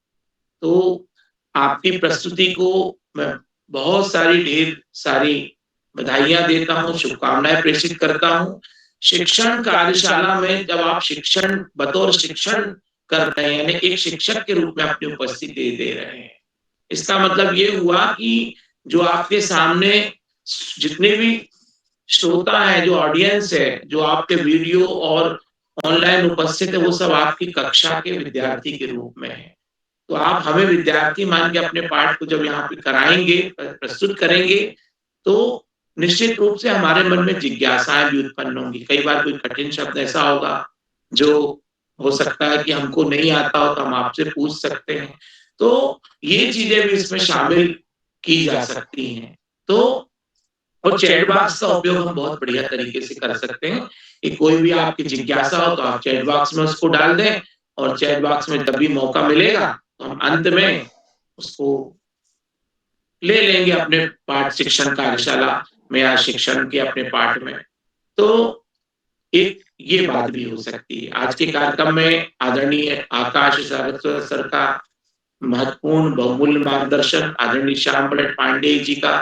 तो आपकी प्रस्तुति को मैं बहुत सारी ढेर सारी बधाइयां देता हूँ, शुभकामनाएं प्रेषित करता हूँ। शिक्षण कार्यशाला में जब आप शिक्षण बतौर शिक्षण कर रहे हैं, यानी एक शिक्षक के रूप में अपनी उपस्थिति दे रहे हैं, इसका मतलब ये हुआ कि जो आपके सामने जितने भी श्रोता है, जो ऑडियंस है, जो आपके वीडियो और ऑनलाइन उपस्थित है, वो सब आपकी कक्षा के विद्यार्थी के रूप में है। तो आप हमें विद्यार्थी मान के अपने पाठ को जब यहाँ पे कराएंगे, प्रस्तुत करेंगे, तो निश्चित रूप से हमारे मन में जिज्ञासाएं भी उत्पन्न होंगी। कई बार कोई कठिन शब्द ऐसा होगा जो हो सकता है कि हमको नहीं आता हो, तो हम आपसे पूछ सकते हैं। तो ये चीजें भी इसमें शामिल की जा सकती हैं। तो और चैट बॉक्स का उपयोग हम बहुत बढ़िया तरीके से कर सकते हैं कि कोई भी आपकी जिज्ञासा हो तो आप चैट बॉक्स में उसको डाल दें, और चैट बॉक्स में तब भी मौका मिलेगा तो हम अंत में उसको ले लेंगे अपने पाठ शिक्षण कार्यशाला में या शिक्षण के अपने पाठ में। तो एक ये बात भी हो सकती है। आज के कार्यक्रम में आदरणीय आकाश सारस्वत सर का महत्वपूर्ण बहुमूल्य मार्गदर्शन आदरणीय श्याम पलट पांडे जी का,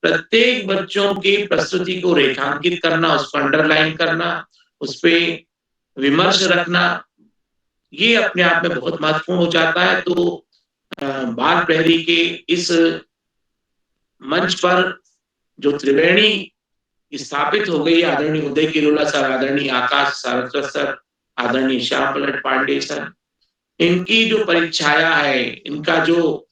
प्रत्येक बच्चों की प्रस्तुति को रेखांकित करना, उसको अंडरलाइन करना, उस पे विमर्श रखना, ये अपने आप में बहुत महत्वपूर्ण हो जाता है। तो बाल प्रहरी के इस मंच पर जो त्रिवेणी स्थापित हो गई, आदरणीय उदय किरोला सर, आदरणीय आकाश सारस्वत सर, आदरणीय श्याम पलट पांडे सर, इनकी जो परिछाया है, इनका जो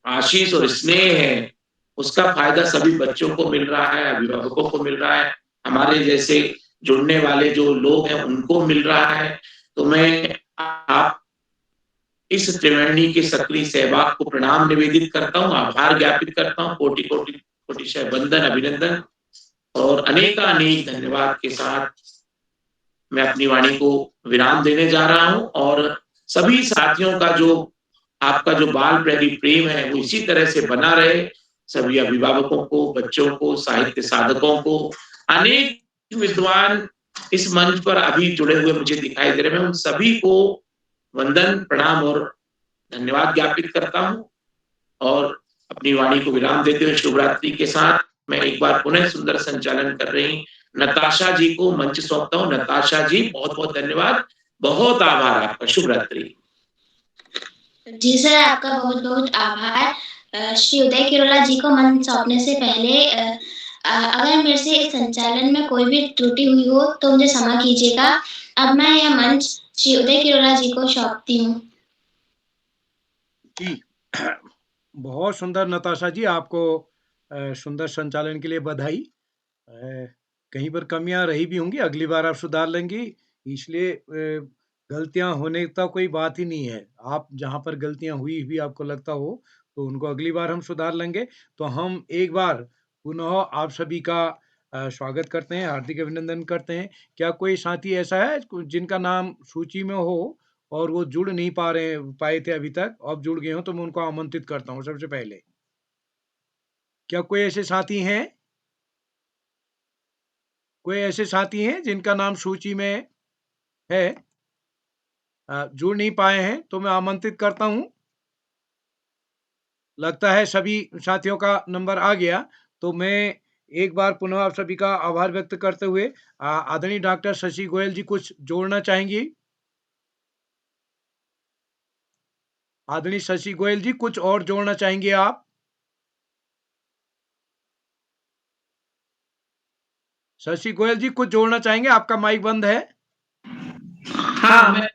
आशीष और स्नेह है, उसका फायदा सभी बच्चों को मिल रहा है, अभिभावकों को मिल रहा है, हमारे जैसे जुड़ने वाले जो लोग हैं उनको मिल रहा है। तो मैं आप इस त्रिवेणी के सक्रिय सहभाग को प्रणाम निवेदित करता हूँ, आभार ज्ञापित करता हूँ, कोटि कोटि कोटिशः वंदन अभिनंदन और अनेकानेक धन्यवाद के साथ मैं अपनी वाणी को विराम देने जा रहा हूँ। और सभी साथियों का जो आपका जो बाल प्रहरी प्रेम है वो इसी तरह से बना रहे। सभी अभिभावकों को, बच्चों को, साहित्य साधकों को, अनेक विद्वान इस मंच पर अभी जुड़े हुए मुझे दिखाई दे रहे हैं, मैं उन सभी को वंदन, प्रणाम और धन्यवाद ज्ञापित करता हूँ। और अपनी वाणी को विराम देते हुए शुभ रात्रि के साथ मैं एक बार पुनः सुंदर संचालन कर रही नताशा जी को मंच सौंपता हूँ। नताशा जी, बहुत बहुत धन्यवाद, बहुत आभार आपका, शुभ रात्रि। जी सर, आपका बहुत बहुत आभार। श्री उदय किरोला जी को मंच सौंपने से पहले अगर मेरे से इस संचालन में कोई भी त्रुटि हुई हो तो मुझे क्षमा कीजिएगा। अब मैं यह मंच श्री उदय किरोला जी को सौंपती हूँ। जी, बहुत सुंदर नताशा जी, आपको सुंदर संचालन के लिए बधाई। कहीं पर कमियां रही भी होंगी, अगली बार आप सुधार लेंगी, इसलिए गलतियां होने का कोई बात ही नहीं है। आप जहां पर गलतियां हुई भी आपको लगता हो तो उनको अगली बार हम सुधार लेंगे। तो हम एक बार पुनः आप सभी का स्वागत करते हैं, हार्दिक अभिनंदन करते हैं। क्या कोई साथी ऐसा है जिनका नाम सूची में हो और वो जुड़ नहीं पाए थे अभी तक, अब जुड़ गए हो, तो मैं उनको आमंत्रित करता हूँ सबसे पहले। क्या कोई ऐसे साथी हैं? कोई ऐसे साथी हैं जिनका नाम सूची में है, जुड़ नहीं पाए हैं, तो मैं आमंत्रित करता हूं। लगता है सभी साथियों का नंबर आ गया। तो मैं एक बार पुनः आप सभी का आभार व्यक्त करते हुए आदरणीय डॉक्टर शशि गोयल जी कुछ जोड़ना चाहेंगी? आदरणीय शशि गोयल जी, कुछ और जोड़ना चाहेंगे आप? शशि गोयल जी, कुछ जोड़ना चाहेंगे? आपका माइक बंद है। हाँ,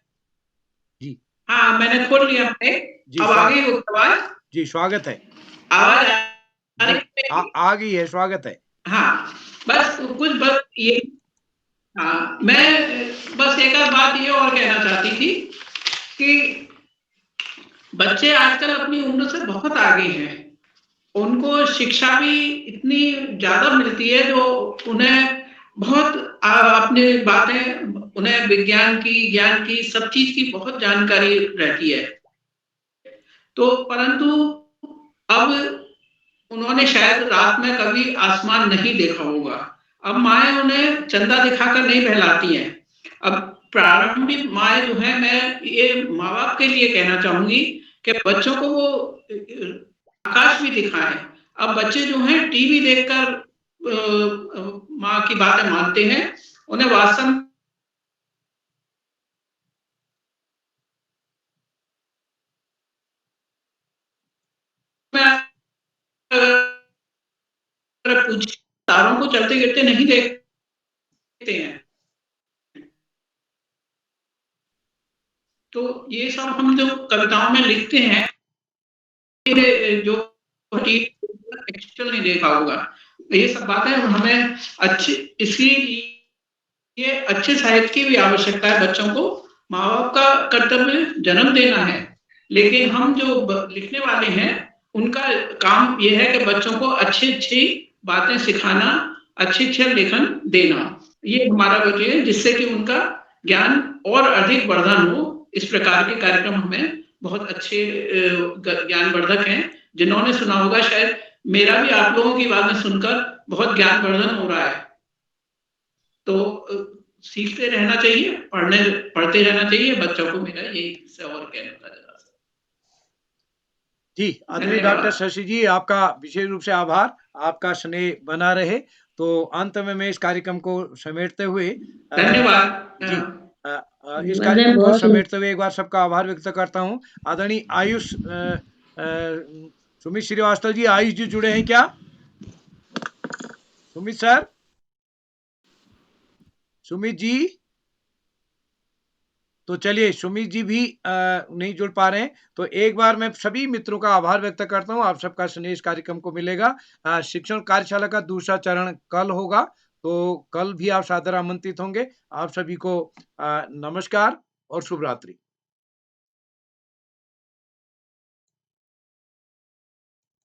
हाँ, मैंने खोल लिया है। अब आ गई आवाज? जी, स्वागत है। आवाज आ गई है, स्वागत है। हाँ, बस कुछ बस ये, हाँ, मैं बस एक आध बात ये और कहना चाहती थी कि बच्चे आजकल अपनी उम्र से बहुत आगे हैं, उनको शिक्षा भी इतनी ज्यादा मिलती है जो उन्हें बहुत अपने बातें, उन्हें विज्ञान की, ज्ञान की, सब चीज की बहुत जानकारी रहती है। तो परंतु अब उन्होंने शायद रात में कभी आसमान नहीं देखा होगा। अब माएँ उन्हें चंदा दिखाकर नहीं बहलाती हैं। अब प्रारंभिक माएँ जो हैं, मैं ये माँ बाप के लिए कहना चाहूंगी कि बच्चों को वो आकाश भी दिखाएं। अब बच्चे जो हैं टीवी देखकर माँ की बातें मानते हैं, उन्हें वास्तव तारों को चलते गिरते नहीं देखते हैं। तो ये सब हम जो कविताओं में लिखते हैं, जो एक्चुअल नहीं देखा होगा, ये सब बातें हमें अच्छी, इसलिए अच्छे साहित्य की भी आवश्यकता है। बच्चों को माँ बाप का कर्तव्य जन्म देना है, लेकिन हम जो लिखने वाले हैं उनका काम यह है कि बच्चों को अच्छी अच्छी बातें सिखाना, अच्छे लेखन देना, ये हमारा वजह है, जिससे कि उनका ज्ञान और अधिक वर्धन हो। इस प्रकार के कार्यक्रम हमें बहुत अच्छे ज्ञानवर्धक हैं, जिन्होंने सुना होगा, शायद मेरा भी आप लोगों की बातें सुनकर बहुत ज्ञानवर्धन हो रहा है। तो सीखते रहना चाहिए, पढ़ते रहना चाहिए बच्चों को, मेरा यही और कहना था। जी, आदरणीय डॉक्टर शशि जी, आपका विशेष रूप से आभार। आपका स्नेह बना रहे। तो अंत में मैं इस कार्यक्रम को समेटते हुए धन्यवाद। जी इस मतलब कार्यक्रम को बहुत समेटते हुए एक बार सबका आभार व्यक्त करता हूँ। आदरणीय आयुष सुमित श्रीवास्तव जी, आयुष जी जुड़े हैं क्या? सुमित सर, सुमित जी, तो चलिए सुमित जी भी नहीं जुड़ पा रहे हैं। तो एक बार मैं सभी मित्रों का आभार व्यक्त करता हूँ। आप सबका स्नेह इस कार्यक्रम को मिलेगा। शिक्षण कार्यशाला का दूसरा चरण कल होगा, तो कल भी आप सादर आमंत्रित होंगे। आप सभी को नमस्कार और शुभ रात्रि।